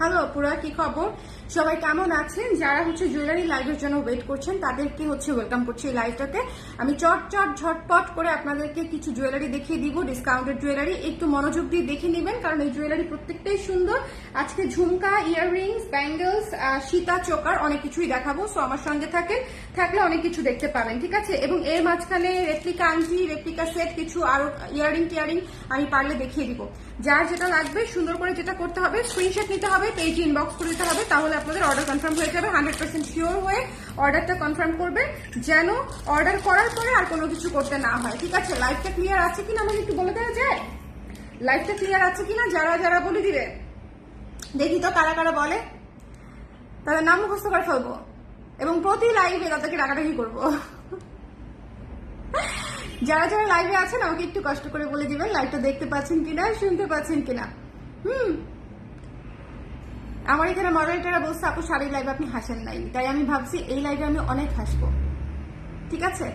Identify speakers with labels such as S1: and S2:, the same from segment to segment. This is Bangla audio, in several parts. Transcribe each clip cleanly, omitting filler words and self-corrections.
S1: হ্যালো আপুরা, কি খবর? সবাই কেমন আছেন? যারা জুয়েলারি লাইভের জন্য ওয়েট করছেন তাদেরকে ওয়েলকাম করছি এই লাইভটাতে। আমি ঝটপট করে আপনাদেরকে কিছু জুয়েলারি দেখিয়ে দিব, ডিসকাউন্টেড জুয়েলারি। একটু মনোযোগ দিয়ে দেখে নেবেন, কারণ এই জুয়েলারি প্রত্যেকটাই সুন্দর। আজকে ঝুমকা, ইয়াররিংস, ব্যাঙ্গেলস, সীতা চোকার অনেক কিছুই দেখাবো। সো আমার সঙ্গে থাকলে অনেক কিছু দেখতে পাবেন, ঠিক আছে? এবং এর মাঝখানে রেপ্লিকা আংটি, রেপ্লিকা সেট, কিছু আরো টিয়ারিং আমি পারলে দেখিয়ে দিব। যার যেটা লাগবে সুন্দর করে যেটা করতে হবে, স্ক্রিনশট নিতে হবে, পেজ ইনবক্স করে দিতে হবে, তাহলে আপনাদের অর্ডার কনফার্ম হয়ে যাবে। 100% শিওর হয়ে অর্ডারটা কনফার্ম করবে, যেন অর্ডার করার পরে আর কোনো কিছু করতে না হয়, ঠিক আছে? লাইভটা ক্লিয়ার আছে কিনা আমাকে একটু বলে দেওয়া যায়? লাইভটা ক্লিয়ার আছে কিনা যারা বলে দিবে দেখি তো, কারা বলে তাদের নাম মুখস্থ করে ফেলবো এবং প্রতি লাইভে তাদেরকে ডাকাডাকি করবো। যারা লাইভে আছেন আমাকে একটু কষ্ট করে বলে দিবেন লাইভটা দেখতে পাচ্ছেন কিনা, শুনতে পাচ্ছেন কিনা। আমার এখানে মডারেটররা বলছে আপু শাড়ির লাইভে আপনি হাসেন নাই, তাই আমি ভাবছি এই লাইভে আমি অনেক হাসবো, ঠিক আছে?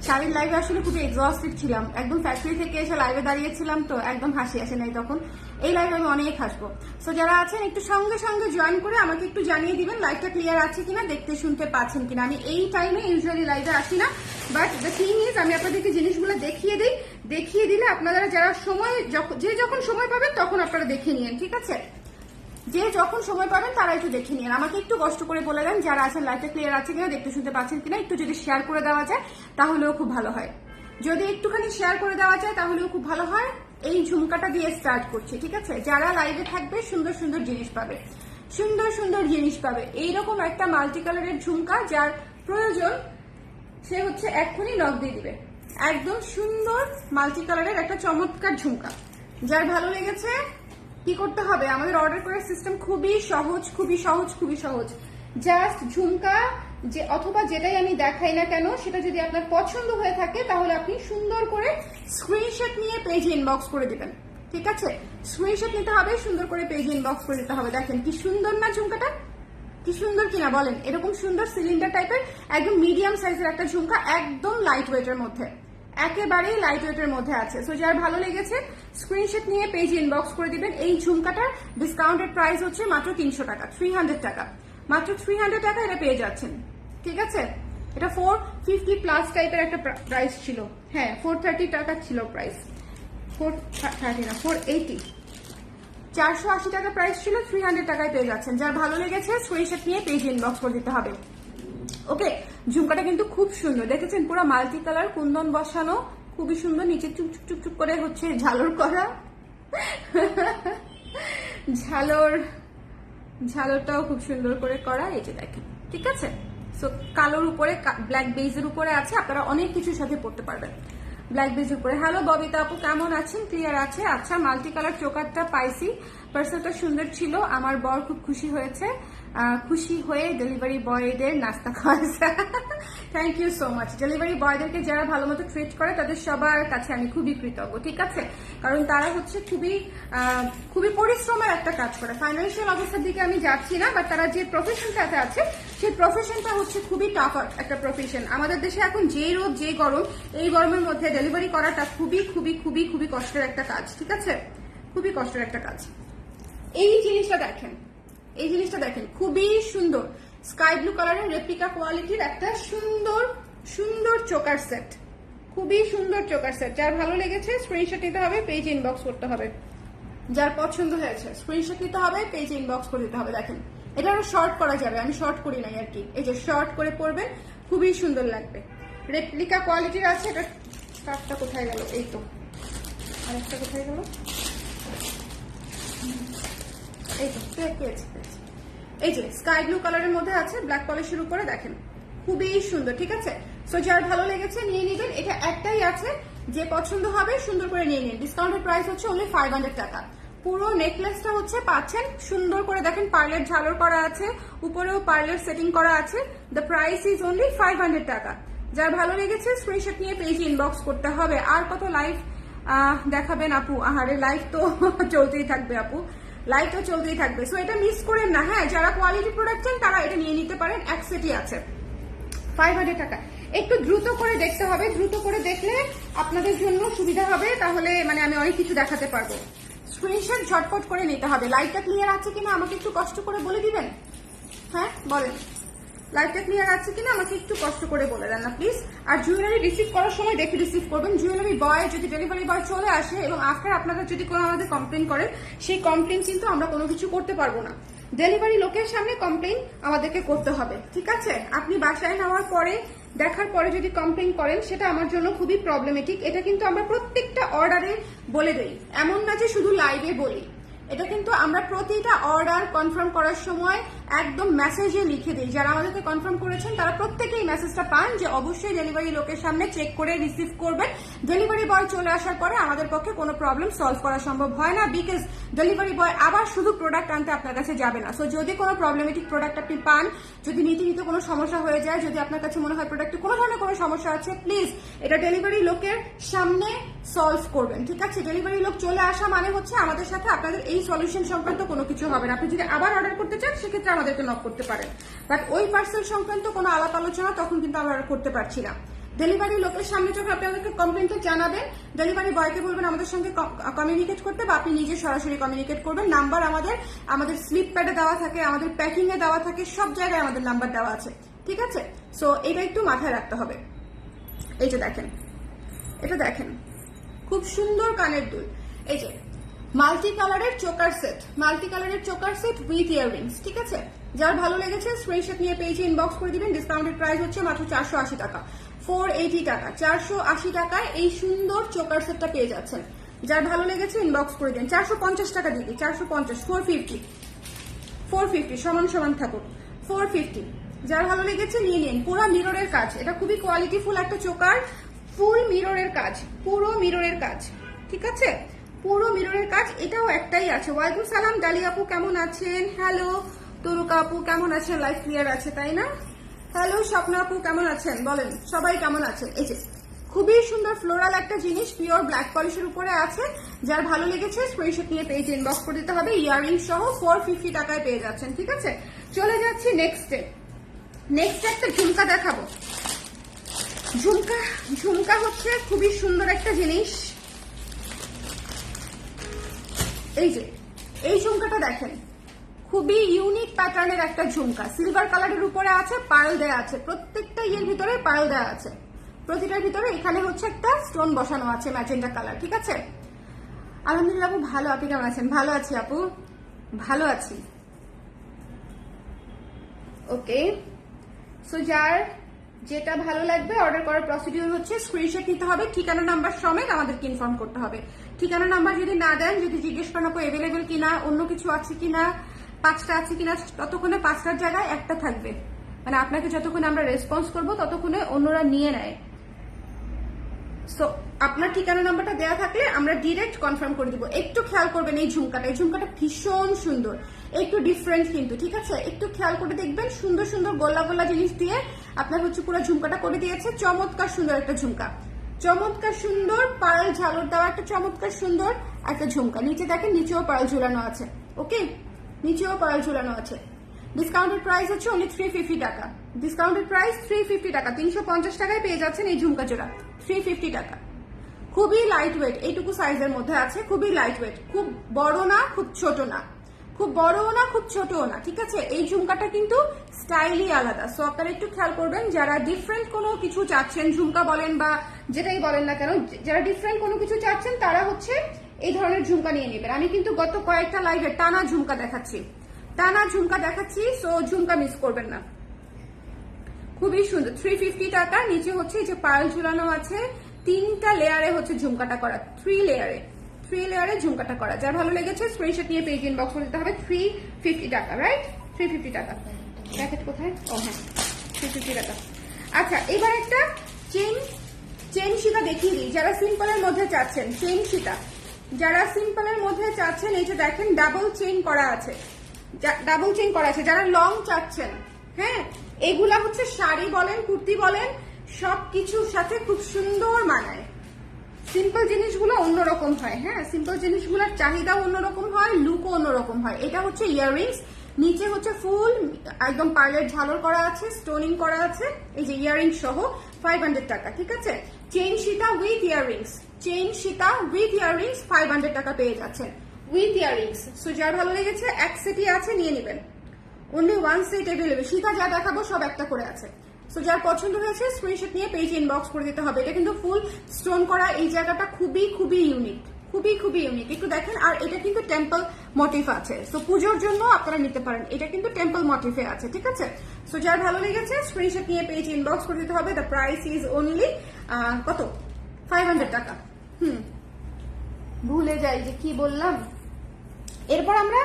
S1: শাড়ির লাইভে আসলে খুবই এক্সস্টেড ছিলাম, একদম ফ্যাক্টরি থেকে এসে লাইভে দাঁড়িয়েছিলাম, তো একদম হাসি আসে নাই তখন। এই লাইভে আমি অনেক হাসবো। সো যারা আছেন একটু সঙ্গে জয়েন করে আমাকে একটু জানিয়ে দিবেন লাইভটা ক্লিয়ার আছে কিনা, দেখতে শুনতে পাচ্ছেন কিনা। আমি এই টাইমে ইউজুয়ালি লাইভে আসি না, বাট দ্য থিং ইজ আমি আপনাদেরকে জিনিসগুলো দেখিয়ে দিলে আপনারা যারা যখন সময় পাবেন তখন আপনারা দেখে নিন, ঠিক আছে? যে যখন সময় পাবেন তারা একটু দেখে নিন। আমাকে একটু কষ্ট করে বলে দেন যারা আছেন লাইভটা ক্লিয়ার আছে কিনা, দেখতে শুনতে পাচ্ছেন কিনা। একটু যদি শেয়ার করে দেওয়া যায় তাহলেও খুব ভালো হয়। যদি একটুখানি শেয়ার করে দেওয়া যায় তাহলেও খুব ভালো হয়। এই ঝুমকাটা দিয়ে স্টার্ট করছি, ঠিক আছে? যারা লাইভে থাকবে সুন্দর জিনিস পাবে, সুন্দর জিনিস পাবে। এইরকম একটা মাল্টি কালারের ঝুমকা যার প্রয়োজন সে এক্ষুনি নক দিয়ে দিবে। একদম সুন্দর মাল্টি কালারের একটা চমৎকার ঝুমকা। যার ভালো লেগেছে কি করতে হবে? আমাদের অর্ডার করার সিস্টেম খুবই সহজ। জাস্ট ঝুমকা অথবা যেটাই আমি দেখাই না কেন, সেটা যদি আপনার পছন্দ হয়ে থাকে তাহলে আপনি সুন্দর করে স্ক্রিনশট নিয়ে পেজে ইনবক্স করে দিবেন, ঠিক আছে? স্ক্রিনশট নিতে হবে, সুন্দর করে পেজে ইনবক্স করে দিতে হবে। দেখেন কি সুন্দর না ঝুমকাটা, কি সুন্দর কিনা বলেন? এরকম সুন্দর সিলিন্ডার টাইপের একদম মিডিয়াম সাইজের একটা ঝুমকা, একদম লাইট ওয়েটের মধ্যে, একেবারেই লাইট ওয়েটের মধ্যে আছে। সো যার ভালো লেগেছে স্ক্রিনশট নিয়ে পেজ ইনবক্স করে দিবেন। এই ঝুমকাটার ডিসকাউন্টেড প্রাইস হচ্ছে মাত্র 300 টাকা, 300 টাকা, মাত্র 300 টাকা এটা পেয়ে যাচ্ছেন, ঠিক আছে? এটা 450 প্লাস টাইপের একটা প্রাইস ছিল, হ্যাঁ 430 টাকা ছিল প্রাইস, 430 না 480, 480 টাকা প্রাইস ছিল, 300 টাকায় পেয়ে যাচ্ছেন। যার ভালো লেগেছে স্ক্রিনশট নিয়ে পেজ ইনবক্স করে দিতে হবে। ওকে, ঝুমকাটা কিন্তু খুব সুন্দর, দেখেছেন? পুরো মাল্টি কালার, কুন্দন বসানো, খুবই সুন্দর। নিচে চুপ করে ঝালর করা, ঝালরটাও খুব সুন্দর করে করা, এই যে দেখেন, ঠিক আছে? সো কালোর উপরে ব্ল্যাক বেজের উপরে আছে, আপনারা অনেক কিছুর সাথে পড়তে পারবেন ব্ল্যাক বেজের উপরে। হ্যালো ববিতা আপু, কেমন আছেন? ক্লিয়ার আছে? আচ্ছা, মাল্টি কালার চোকারটা পাইছি, পার্সেলটা সুন্দর ছিল, আমার বর খুব খুশি হয়েছে, খুশি হয়ে ডেলিভারি বয়দের নাস্তা খাওয়াচ্ছে। Thank you so much. Delivery বয়দেরকে যারা ভালো মতো ট্রিট করে তাদের সবার কাছে আমি খুবই কৃতজ্ঞ, ঠিক আছে? কারণ তারা খুবই পরিশ্রমের একটা কাজ করে। ফাইন্যান্সিয়াল অবস্থার দিকে আমি যাচ্ছি না, বাট তারা যে প্রফেশনটাতে আছে সেই প্রফেশনটা খুবই টাফ একটা প্রফেশন। আমাদের দেশে এখন যে রোদ যে গরম, এই গরমের মধ্যে ডেলিভারি করাটা খুবই কষ্টের একটা কাজ, ঠিক আছে? খুবই কষ্টের একটা কাজ। এই জিনিসটা দেখেন, খুবই সুন্দর স্কাই ব্লু কালারের রেপ্লিকা কোয়ালিটির একটা সুন্দর চোকার সেট, খুবই সুন্দর চোকার সেট। যার ভালো লেগেছে স্ক্রিনশট নিতে হবে, পেজ ইনবক্স করতে হবে। যার পছন্দ হয়েছে স্ক্রিনশট নিতে হবে, পেজ ইনবক্স করে দিতে হবে। দেখেন, এটা আরো শর্ট করা যাবে, আমি শর্ট করি নাই আর কি। এই যে শর্ট করে পরবেন, খুবই সুন্দর লাগবে। রেপ্লিকা কোয়ালিটির আছে। এটা কাঠটা কোথায় গেল? এই তো, আরেকটা কোথায় গেল? এই তো পেয়েছি। এই যে স্কাই ব্লু কালারের মধ্যে আছে, ব্ল্যাক পলিশের উপরে, দেখেন খুবই সুন্দর, ঠিক আছে? সো যার ভালো লেগেছে নিয়ে নিবেন। এটা একটাই আছে, যে পছন্দ হবে সুন্দর করে নিয়ে নিন। ডিসকাউন্টের প্রাইস হচ্ছে অনলি 500 টাকা। পুরো নেকলেসটা পাচ্ছেন সুন্দর করে, দেখেন পার্লের ঝালর করা আছে, উপরেও পার্লের সেটিং করা আছে। দ্য প্রাইস ইজ অনলি 500 টাকা। যার ভালো লেগেছে স্ক্রিনশট নিয়ে পেজ ইনবক্স করতে হবে। আর কত লাইভ দেখাবেন আপু? আহারে, লাইভ তো চলতেই থাকবে আপু, লাইভ তো চলতেই থাকবে। সো এটা মিস করেন না, হ্যাঁ? যারা কোয়ালিটি প্রোডাক্ট চান তারা এটা নিয়ে নিতে পারেন, এক সেটই আছে 500 টাকা। একটু দ্রুত করে দেখতে হবে, দ্রুত করে দেখলে আপনাদের জন্য সুবিধা হবে, তাহলে আমি অনেক কিছু দেখাতে পারবো। স্ক্রিনশট ঝটপট করে নিতে হবে। লাইটটা ক্লিয়ার আছে কিনা আমাকে একটু কষ্ট করে বলে দিবেন। হ্যাঁ বলেন, লাইটটা ক্লিয়ার আছে কিনা আমাকে একটু কষ্ট করে বলে দেন না প্লিজ। আর জুয়েলারি রিসিভ করার সময় দেখে রিসিভ করবেন। জুয়েলারি বয় যদি ডেলিভারি বয় চলে আসে এবং আফটার আপনারা যদি কোনো আমাদের কমপ্লেন করেন, সেই কমপ্লেন কিন্তু আমরা কোনো কিছু করতে পারবো না। ডেলিভারি লোকের সামনে কমপ্লেন আমাদেরকে করতে হবে, ঠিক আছে? আপনি বাসায় নেওয়ার পরে দেখার পরে যদি কমপ্লেন করেন, সেটা আমার জন্য খুবই প্রবলেমেটিক। এটা কিন্তু আমরা প্রত্যেকটা অর্ডারে বলে দেই, এমন না যে শুধু লাইভে বলি। এটা কিন্তু আমরা প্রতিটা অর্ডার কনফার্ম করার সময় একদম মেসেজে লিখে দিই। যারা আমাদেরকে কনফার্ম করেছেন তারা প্রত্যেকেই মেসেজটা পান যে অবশ্যই ডেলিভারি লোকের সামনে চেক করে রিসিভ করবেন। ডেলিভারি বয় চলে আসার পরে আমাদের পক্ষে কোনো প্রবলেম সলভ করা সম্ভব হয় না, বিকজ ডেলিভারি বয় আবার শুধু প্রোডাক্ট আনতে আপনার কাছে যাবে না। সো যদি কোনো প্রবলেমেটিক প্রোডাক্ট আপনি পান, যদি নিতে কোনো সমস্যা হয়ে যায়, যদি আপনার কাছে মনে হয় প্রোডাক্টে কোনো ধরনের কোনো সমস্যা আছে, প্লিজ এটা ডেলিভারি লোকের সামনে সলভ করবেন, ঠিক আছে? ডেলিভারি লোক চলে আসা মানে হচ্ছে আমাদের সাথে আপনাদের এই সলিউশন সংক্রান্ত কোনো কিছু হবে না। আপনি যদি আবার অর্ডার করতে চান সেক্ষেত্রে আমাদেরকে নক করতে পারেন, বাট ওই পার্সেল সংক্রান্ত কোনো আলাপ আলোচনা তখন কিন্তু আমরা করতে পারছি না। ডেলিভারি লোকের সামনে যখন আপনি আমাদেরকে কমপ্লেনটা জানাবেন, ডেলিভারি বয়কে বলবেন আমাদের সঙ্গে কমিউনিকেট করতে, বা আপনি নিজে সরাসরি কমিউনিকেট করবেন। নাম্বার আমাদের স্লিপ প্যাডে দেওয়া থাকে, আমাদের প্যাকিং এ দেওয়া থাকে, সব জায়গায় আমাদের নাম্বার দেওয়া আছে, ঠিক আছে? সো এটা একটু মাথায় রাখতে হবে। এই যে দেখেন, এটা দেখেন, খুব সুন্দর কানের দুল। এই যে মাল্টি কালারের চোকার সেট, মাল্টি কালারের চোকার সেট উইথ ইয়াররিংস, ঠিক আছে? যার ভালো লেগেছে স্ক্রিনশট নিয়ে পেজে ইনবক্স করে দিবেন। ডিসকাউন্টেড প্রাইস হচ্ছে মাত্র 480 টাকা, 480 টাকা, 480 টাকায় এই সুন্দর চোকার সেটটা পেয়ে যাচ্ছেন। যার ভালো লেগেছে ইনবক্স করে দিন। 450 টাকা দিদি, 450, 450 সমান সমান থাকুক, 450। যার ভালো লেগেছে নিয়ে নিন। পুরো মিররের কাজ, এটা খুবই কোয়ালিটিফুল একটা চোকার, ফুল মিররের কাজ, পুরো মিররের কাজ, ঠিক আছে? পুরো মিররের কাজ। এটাও একটাই আছে। ওয়ালাইকুম সালাম ডালি আপু, কেমন আছেন? হ্যালো তরুকা আপু, কেমন আছেন? লাইফ ক্লিয়ার আছে তাই না? হ্যালো স্বপ্না আপু, কেমন আছেন? বলেন সবাই কেমন আছেন? এই যে খুবই সুন্দর ফ্লোরাল একটা জিনিস, পিওর ব্ল্যাক পলিশের উপরে আছে। যার ভালো লেগেছে স্ক্রিনশট নিয়ে পেজে ইনবক্স করে দিতে হবে। ইয়াররিং সহ 450 টাকায় পেয়ে যাচ্ছেন, ঠিক আছে? চলে যাচ্ছি নেক্সটে। নেক্সট একটা ঝুমকা দেখাবো। ঝুমকা হচ্ছে খুবই সুন্দর একটা জিনিস। এই যে এই ঝুমকাটা দেখেন, খুবই ইউনিক প্যাটার্নের একটা ঝুমকা, সিলভার কালারের উপরে আছে, পার্ল দেয়া আছে, প্রত্যেকটা ইয়ের ভিতরে পার্ল দেয়া আছে, প্রতিটার ভিতরে এখানে হচ্ছে একটা স্টোন বসানো আছে ম্যাজেন্টা কালার, ঠিক আছে? আলহামদুলিল্লাহ আপু ভালো, আপনি কেমন আছেন? ভালো আছি আপু, ভালো আছি। ওকে, সো যার যেটা ভালো লাগবে অর্ডার করার প্রসিডিউর হচ্ছে স্ক্রিনশট নিতে হবে, ঠিকানা নাম্বার সমেত আমাদেরকে ইনফর্ম করতে হবে। ঠিকানা নাম্বার যদি না দেন, যদি জিজ্ঞেস করেন আপু অ্যাভেলেবেল কিনা, অন্য কিছু আছে কিনা, 5টা আছে কিনা, ততক্ষণে 5টার জায়গায় একটা থাকবে। মানে আপনাকে যতক্ষণে আমরা রেসপন্স করবো ততক্ষণে অন্যরা নিয়ে নেয়। সো আপনার ঠিকানা নাম্বারটা দেওয়া থাকলে আমরা ডিরেক্ট কনফার্ম করে দিব। একটু খেয়াল করবেন এই ঝুমকাটা, এই ঝুমকাটা ভীষণ সুন্দর, একটু ডিফারেন্ট কিন্তু, ঠিক আছে? একটু খেয়াল করে দেখবেন, সুন্দর সুন্দর গোল্লা গোল্লা জিনিস দিয়ে আপনার হচ্ছে পুরো ঝুমকাটা করে দিয়েছে। চমৎকার সুন্দর একটা ঝুমকা, চমৎকার সুন্দর পার্ল ঝালর দেওয়া একটা চমৎকার সুন্দর একটা ঝুমকা। নিচে দেখেন, নিচেও পার্ল ঝুলানো আছে, ওকে? নিচেও পার্ল ঝুলানো আছে। ডিসকাউন্টেড প্রাইস হচ্ছে অনলি 350 টাকা। ডিসকাউন্টেড প্রাইস 350 টাকা, 350 টাকায় পেয়ে যাচ্ছেন এই ঝুমকা জোড়া, 350 টাকা। খুবই লাইট ওয়েট, এইটুকু সাইজের মধ্যে আছে, খুবই লাইট ওয়েট, খুব বড় না খুব ছোট না, খুব বড়ও না খুব ছোটও না, ঠিক আছে? এই ঝুমকাটা কিন্তু স্টাইলই আলাদা। সো আপনারা একটু খেয়াল করবেন, যারা ডিফারেন্ট কোনো কিছু চাচ্ছেন, ঝুমকা বলেন বা যেটাই বলেন না কেন, যারা ডিফারেন্ট কোনো কিছু চাচ্ছেন তারা হচ্ছে এই ধরনের ঝুমকা নিয়ে নেবেন। আমি কিন্তু গত কয়েকটা লাইভে টানা ঝুমকা দেখাচ্ছি, টানা ঝুমকা দেখাচ্ছি, সো ঝুমকা মিস করবেন না। খুবই সুন্দর, 350 টাকা। নিচে হচ্ছে এই যে পার্ল ঝুলানো আছে, 3টা লেয়ারে হচ্ছে ঝুমকাটা করা, 3 লেয়ারে ঝুমকাটা করা। যার ভালো লেগেছে স্ক্রিনশট নিয়ে পেজ ইনবক্স করে দিতে হবে। 350 টাকা, রাইট? 350 টাকা। প্যাকেট কোথায়? ও হ্যাঁ, 350 টাকা। আচ্ছা, এবার একটা চেন সীতা দেখিয়ে দিই। যারা সিম্পলের মধ্যে চাচ্ছেন, চেন সীতা যারা সিম্পলের মধ্যে চাচ্ছেন, এই যে দেখেন ডাবল চেইন করা আছে, ডাবল চেইন করা আছে। যারা লং চাচ্ছেন, হ্যাঁ, এগুলা হচ্ছে শাড়ি বলেন, কুর্তি বলেন, সবকিছুর সাথে খুব সুন্দর মানায়। সিম্পল জিনিসগুলো অন্যরকম হয়, হ্যাঁ, সিম্পল জিনিসগুলোর চাহিদাও অন্যরকম হয়, লুকও অন্যরকম হয়। এটা হচ্ছে ইয়াররিংস, নিচে হচ্ছে ফুল একদম পার্লের ঝালর করা আছে, স্টোনিং করা আছে, এই যে ইয়াররিংস সহ 500 টাকা, ঠিক আছে? Chain Sita with earrings, chain Sita with earrings 500 টাকা পেয়ে যাচ্ছেন। With earrings. সো যার ভালো লেগেছে এক সেটই আছে, নিয়ে নেবেন। Only one set available. Sita যা দেখাবো সব একটা করে আছে। সো যার পছন্দ হয়েছে স্ক্রিনশট নিয়ে পেজে ইনবক্স করে দিতে হবে। এটা কিন্তু ফুল স্টোন করা, এই জায়গাটা খুবই খুবই ইউনিক, খুবই খুবই ইউনিক। একটু দেখেন, আর এটা কিন্তু টেম্পল মোটিভ আছে। সো পুজোর জন্য আপনারা নিতে পারেন, এটা কিন্তু টেম্পল মোটিভে আছে, ঠিক আছে। সো যার ভালো লেগেছে স্ক্রিনশট নিয়ে পেজে ইনবক্স করে দিতে হবে। দ্য প্রাইস ইজ অনলি কত, 500 টাকা। ভুলে যাই যে কি বললাম। এরপর আমরা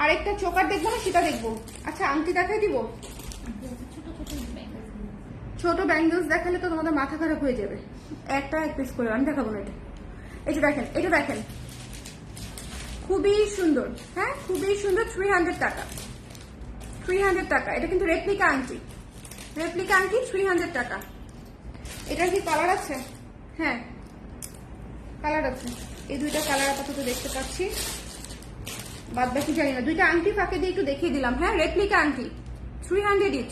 S1: আরেকটা চোকার দেখবো না, সেটা দেখবো। আচ্ছা আংটি দেখাই দিব। ছোট ব্যাঙ্গেলস দেখালে তো তোমাদের মাথা খারাপ হয়ে যাবে। একটা এক পিস করে আমি দেখাবো না। এটা এটা দেখেন, এটা দেখেন, খুবই সুন্দর। হ্যাঁ খুবই সুন্দর। 300 টাকা, 300 টাকা। এটা কিন্তু রেপ্লিকা আংটি, রেপ্লিকা আংটি 300 টাকা। এটার কি কালার আছে? হ্যাঁ কালার আছে। এই দুইটা কালার আপাতত দেখতে পাচ্ছি, বাদ বাকি জানি না। দুইটা আংটি ফাঁকে দিয়ে একটু দেখিয়ে দিলাম। হ্যাঁ রেপ্লিকা আংটি 300 ইচ।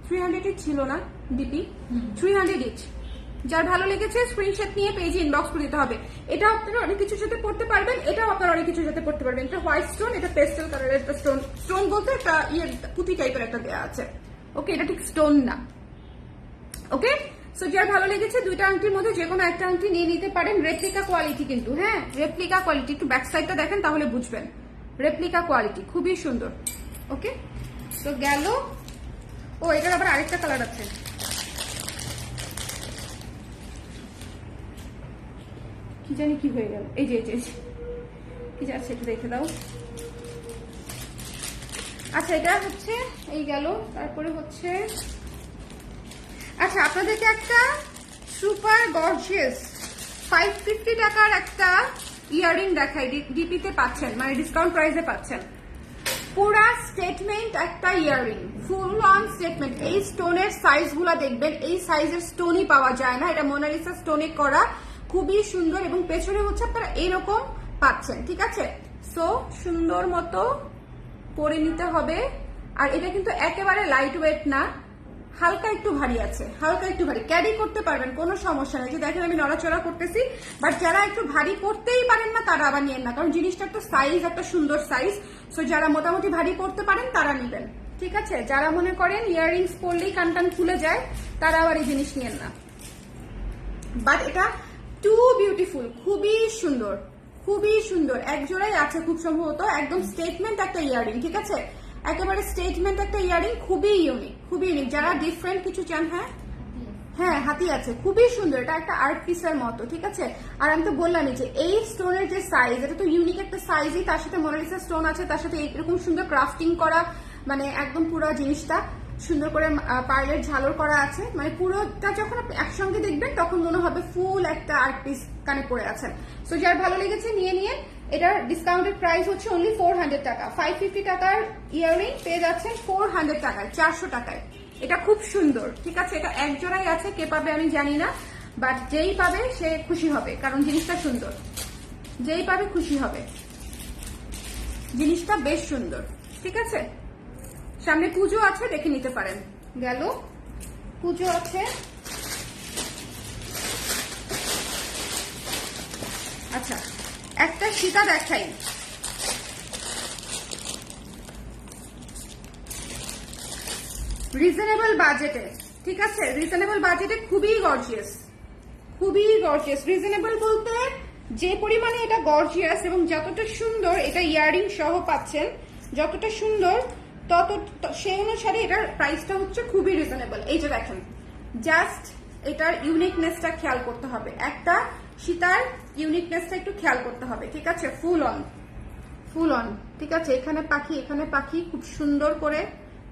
S1: 300 ইচ ছিল না ডিপি? 300 ইচ। যার ভালো লেগেছে স্ক্রিনশট নিয়ে পেজে ইনবক্স করে দিতে হবে। এটাও আপনারা অনেক কিছুর সাথে পড়তে পারবেন, এটাও আপনারা অনেক কিছুর সাথে পড়তে পারবেন। এটা হোয়াইট স্টোন, এটা পেস্টেল কালারের একটা স্টোন। স্টোন বলতে একটা পুঁতি টাইপের একটা দেওয়া আছে। ওকে, এটা ঠিক স্টোন না। ওকে, সো যার ভালো লেগেছে দুইটা আংটির মধ্যে যে কোনো একটা আংটি নিয়ে নিতে পারেন। রেপ্লিকা কোয়ালিটি কিন্তু, হ্যাঁ রেপ্লিকা কোয়ালিটি। একটু ব্যাক সাইডটা দেখেন তাহলে বুঝবেন। রেপ্লিকা কোয়ালিটি খুবই সুন্দর। ওকে, তো গেল। ও এটার আবার আরেকটা কালার আছে। কি জানি কি হয়ে গেল। এই যে কি যাচ্ছে একটু দেখে দাও। আচ্ছা এটা হচ্ছে এই গেল। তারপরে হচ্ছে আচ্ছা আপনাদেরকে একটা সুপার গর্জিয়াস 550 টাকার একটা ইয়াররিং দেখাই। ডিপিতে পাচ্ছেন, মানে ডিসকাউন্ট প্রাইসে পাচ্ছেন। পুরা স্টেটমেন্ট একটা ইয়াররিং, ফুল অন স্টেটমেন্ট। এই স্টোনের সাইজ গুলা দেখবেন, এই সাইজের স্টোনই পাওয়া যায় না। এটা মোনালিসা স্টোনে করা, খুবই সুন্দর। এবং পেছনে হচ্ছে আপনারা এইরকম পাচ্ছেন, ঠিক আছে। সো সুন্দর মতো পরে নিতে হবে। আর এটা কিন্তু একেবারে লাইট ওয়েট না, হালকা একটু ভারী আছে, হালকা একটু ভারী। ক্যারি করতে পারবেন, কোনো সমস্যা নেই। যে দেখেন আমি নড়াচড়া করতেছি, বাট যারা একটু ভারী করতেই পারেন না তারা আবার নিয়েন না, কারণ জিনিসটা একটা সাইজ, একটা সুন্দর সাইজ। সো যারা মোটামুটি ভারী করতে পারেন তারা নিবেন, ঠিক আছে। যারা মনে করেন ইয়াররিংস পরলেই কান খুলে যায় তারা আবার এই জিনিস নিয়েন না। বাট এটা টু বিউটিফুল, খুবই সুন্দর, খুবই সুন্দর। এক জোড়াই আছে খুব সম্ভবত, একদম স্টেটমেন্ট একটা ইয়াররিং, ঠিক আছে। একেবারে স্টেটমেন্ট একটা ইয়াররিং, খুবই ইউনিক, খুবই ইউনিক। যারা ডিফারেন্ট কিছু চান, হ্যাঁ হ্যাঁ হাতি আছে, খুবই সুন্দর। এটা একটা আর্ট পিসের মতো, ঠিক আছে। আর আমি তো বললামই যে এই স্টোনের যে সাইজ, এটা তো ইউনিক একটা সাইজই। তার সাথে মোনালিসা স্টোন আছে, তার সাথে এরকম সুন্দর ক্রাফটিং করা, মানে একদম পুরো জিনিসটা সুন্দর করে পার্লের ঝালর করা আছে। মানে পুরোটা যখন আপনি একসঙ্গে দেখবেন তখন মনে হবে ফুল একটা আর্ট পিস কানে পড়ে আছেন। সো যার ভালো লেগেছে নিয়ে নিয়ে। এটার ডিসকাউন্টেড প্রাইস হচ্ছে অনলি 400 টাকা। 550 টাকার ইয়াররিং পেয়ে যাচ্ছেন 400 টাকায়, 400 টাকায়। এটা খুব সুন্দর, ঠিক আছে। এটা এক জোড়াই আছে, কে পাবে আমি জানি না, বাট যেই পাবে সে খুশি হবে, কারণ জিনিসটা সুন্দর। যেই পাবে খুশি হবে, জিনিসটা বেশ সুন্দর, ঠিক আছে। সামনে পুজো আছে, দেখে নিতে পারেন। গেল, পুজো আছে। আচ্ছা একটা সীতা দেখাই। রিজনেবল বাজেটে, ঠিক আছে। রিজনেবল বাজেটে খুবই গর্জিয়াস, খুবই গর্জিয়াস। রিজনেবল বলতে যে পরিমাণে এটা গর্জিয়াস এবং যতটা সুন্দর, এটা ইয়াররিং সহ পাচ্ছেন, যতটা সুন্দর তত সেই অনুসারে এটার প্রাইসটা হচ্ছে খুবই রিজনেবল। এই যে দেখেন, জাস্ট এটার ইউনিকনেসটা খেয়াল করতে হবে। একটা সীতার ইউনিকনেসটা একটু খেয়াল করতে হবে, ঠিক আছে। ফুল অন, ফুল অন, ঠিক আছে। এখানে পাখি, এখানে পাখি, খুব সুন্দর করে,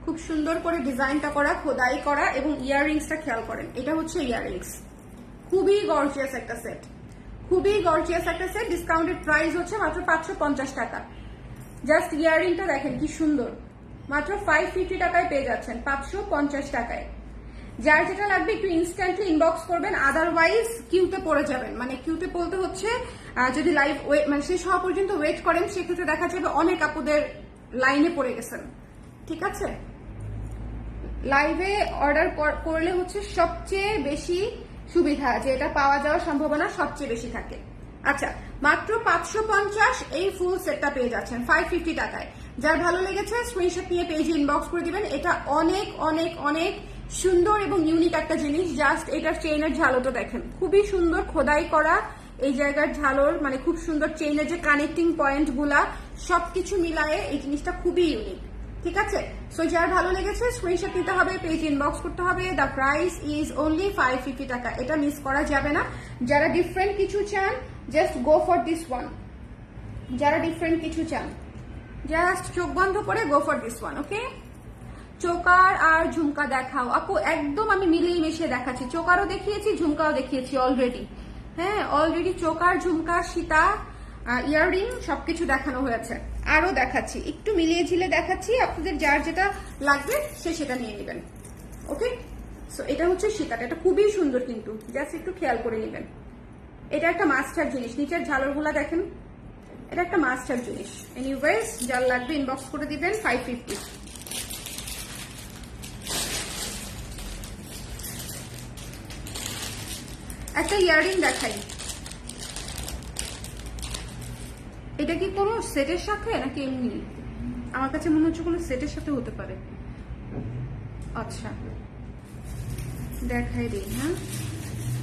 S1: খুব সুন্দর করে ডিজাইনটা করা, খোদাই করা। এবং ইয়াররিংসটা খেয়াল করেন, এটা হচ্ছে ইয়াররিংস। খুবই গর্জিয়াস একটা সেট, খুবই গর্জিয়াস একটা সেট। ডিসকাউন্টেড প্রাইস হচ্ছে মাত্র 550 টাকা। জাস্ট ইয়াররিংটা দেখেন কি সুন্দর, মাত্র 550 টাকায় পেয়ে যাচ্ছেন, 550 টাকায়। যার যেটা লাগবে একটু ইনস্ট্যান্টলি ইনবক্স করবেন, আদারওয়াইজ কিউতে পড়ে যাবেন। মানে কিউতে বলতে হচ্ছে যদি লাইভ মানে শেষ হওয়া পর্যন্ত ওয়েট করেন, সেক্ষেত্রে দেখা যাবে অনেক আপুদের লাইনে পড়ে গেছেন, ঠিক আছে। লাইভে অর্ডার করলে হচ্ছে সবচেয়ে বেশি সুবিধা, যে এটা পাওয়া যাওয়ার সম্ভাবনা সবচেয়ে বেশি থাকে। আচ্ছা, মাত্র 550 এই ফুল সেটটা পেয়ে যাচ্ছেন 550 টাকায়। যার ভালো লেগেছে স্ক্রিনশট নিয়ে পেজে ইনবক্স করে দিবেন। এটা অনেক অনেক অনেক সুন্দর এবং ইউনিক একটা জিনিস। জাস্ট এটার চেইনের ঝালোটা দেখেন, খুবই সুন্দর খোদাই করা এই জায়গার ঝালোর, মানে খুব সুন্দর চেইনের যে কানেক্টিং পয়েন্ট গুলা সবকিছু মিলায়ে এই জিনিসটা খুবই ইউনিক। ঠিক আছে, সো যার ভালো লেগেছে স্ক্রিনশট নিতে হবে, পেজ ইনবক্স করতে হবে। দ্য প্রাইস ইজ অনলি 550 টাকা, এটা মিস করা যাবে না। যারা ডিফারেন্ট কিছু চান just go for this one. যারা ডিফারেন্ট কিছু চান জাস্ট চোখ বন্ধ করে go for this one. Okay, choker আর ঝুমকা দেখাও আপু। একদম আমি মিলিয়ে মিশিয়ে দেখাচ্ছি, চোকারও দেখিয়েছি ঝুমকাও দেখিয়েছি অলরেডি। হ্যাঁ, অলরেডি চোকার, ঝুমকা, সীতা, ইয়াররিং সবকিছু দেখানো হয়েছে। আরো দেখাচ্ছি, একটু মিলিয়ে ঝিলে দেখাচ্ছি, আপনাদের যার যেটা লাগবে সে সেটা নিয়ে নেবেন। ওকে, সো এটা হচ্ছে সীতাটা, এটা খুবই সুন্দর কিন্তু জাস্ট একটু খেয়াল করে নেবেন। এটা একটা মাস্টার জিনিস, নিচের ঝালরগুলা দেখেন, এটা একটা মাস্টার জিনিস। এনিওয়েজ যার লাগবে ইনবক্স করে দিবেন 550। একটা ইয়াররিং দেখাই, এটা কি কোনো সেটের সাথে নাকি এমনি? আমার কাছে মনে হচ্ছে কোনো সেটের সাথে হতে পারে। আচ্ছা দেখাই দিই। হ্যাঁ,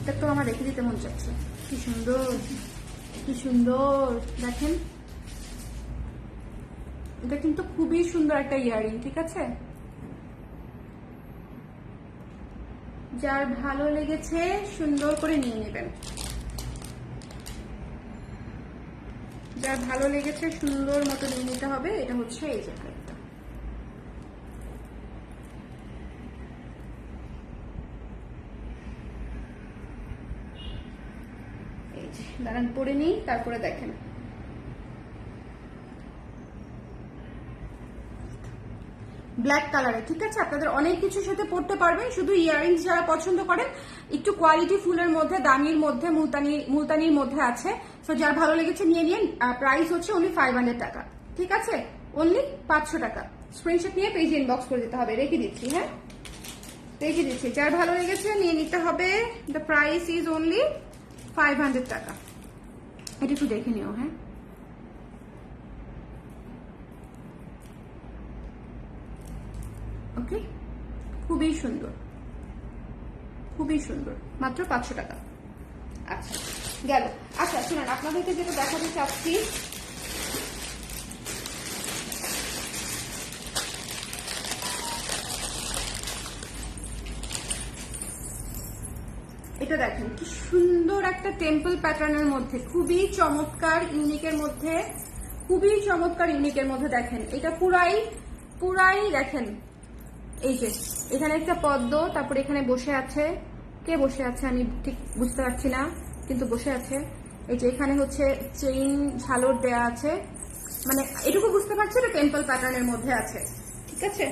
S1: এটা তো আমার রেখে দিতে মন চাচ্ছে। কি সুন্দর, কি সুন্দর দেখেন, এটা কিন্তু খুবই সুন্দর একটা ইয়াররিং। ঠিক আছে, যার ভালো লেগেছে সুন্দর করে নিয়ে নেবেন। যার ভালো লেগেছে সুন্দর মতো নিয়ে নিতে হবে। এটা হচ্ছে এই যে একটা, এই যে দাঁড়ান পরে নিই তারপরে দেখেন। ব্ল্যাক কালারে, ঠিক আছে, আপনাদের অনেক কিছুর সাথে পড়তে পারবেন। শুধু ইয়াররিংস যারা পছন্দ করেন একটু কোয়ালিটি ফুলের মধ্যে, দামির মধ্যে, মুলতানির মধ্যে আছে। সো যার ভালো লেগেছে নিয়ে নিন। প্রাইস হচ্ছে অনলি 500 টাকা। ঠিক আছে, অনলি 500 টাকা। স্ক্রিনশট নিয়ে পেজে ইনবক্স করে দিতে হবে। রেখে দিচ্ছি, হ্যাঁ রেখে দিচ্ছি। যার ভালো লেগেছে নিয়ে নিতে হবে। দ্য প্রাইস ইজ অনলি 500 টাকা। এটা একটু দেখে নিও। হ্যাঁ, ওকে, খুবই সুন্দর, খুবই সুন্দর, মাত্র 500 টাকা। আচ্ছা গেল। আচ্ছা শুনুন, আপনাদেরকে যেটা দেখাতে চাচ্ছি, এটা দেখেন কি সুন্দর একটা টেম্পল প্যাটার্নের মধ্যে, খুবই চমৎকার ইউনিকের মধ্যে, খুবই চমৎকার ইউনিকের মধ্যে। দেখেন এটা পুরাই পুরাই দেখেন, এই যে এখানে একটা পদ্ম, তারপর এখানে বসে আছে, কে বসে আছে আমি ঠিক বুঝতে পারছি না, কিন্তু বসে আছে। এই যে এখানে হচ্ছে চেইন ঝালর দেয়া আছে, মানে এটুকু বুঝতে পারছি এটা টেম্পল প্যাটার্নের মধ্যে আছে। ঠিক আছে,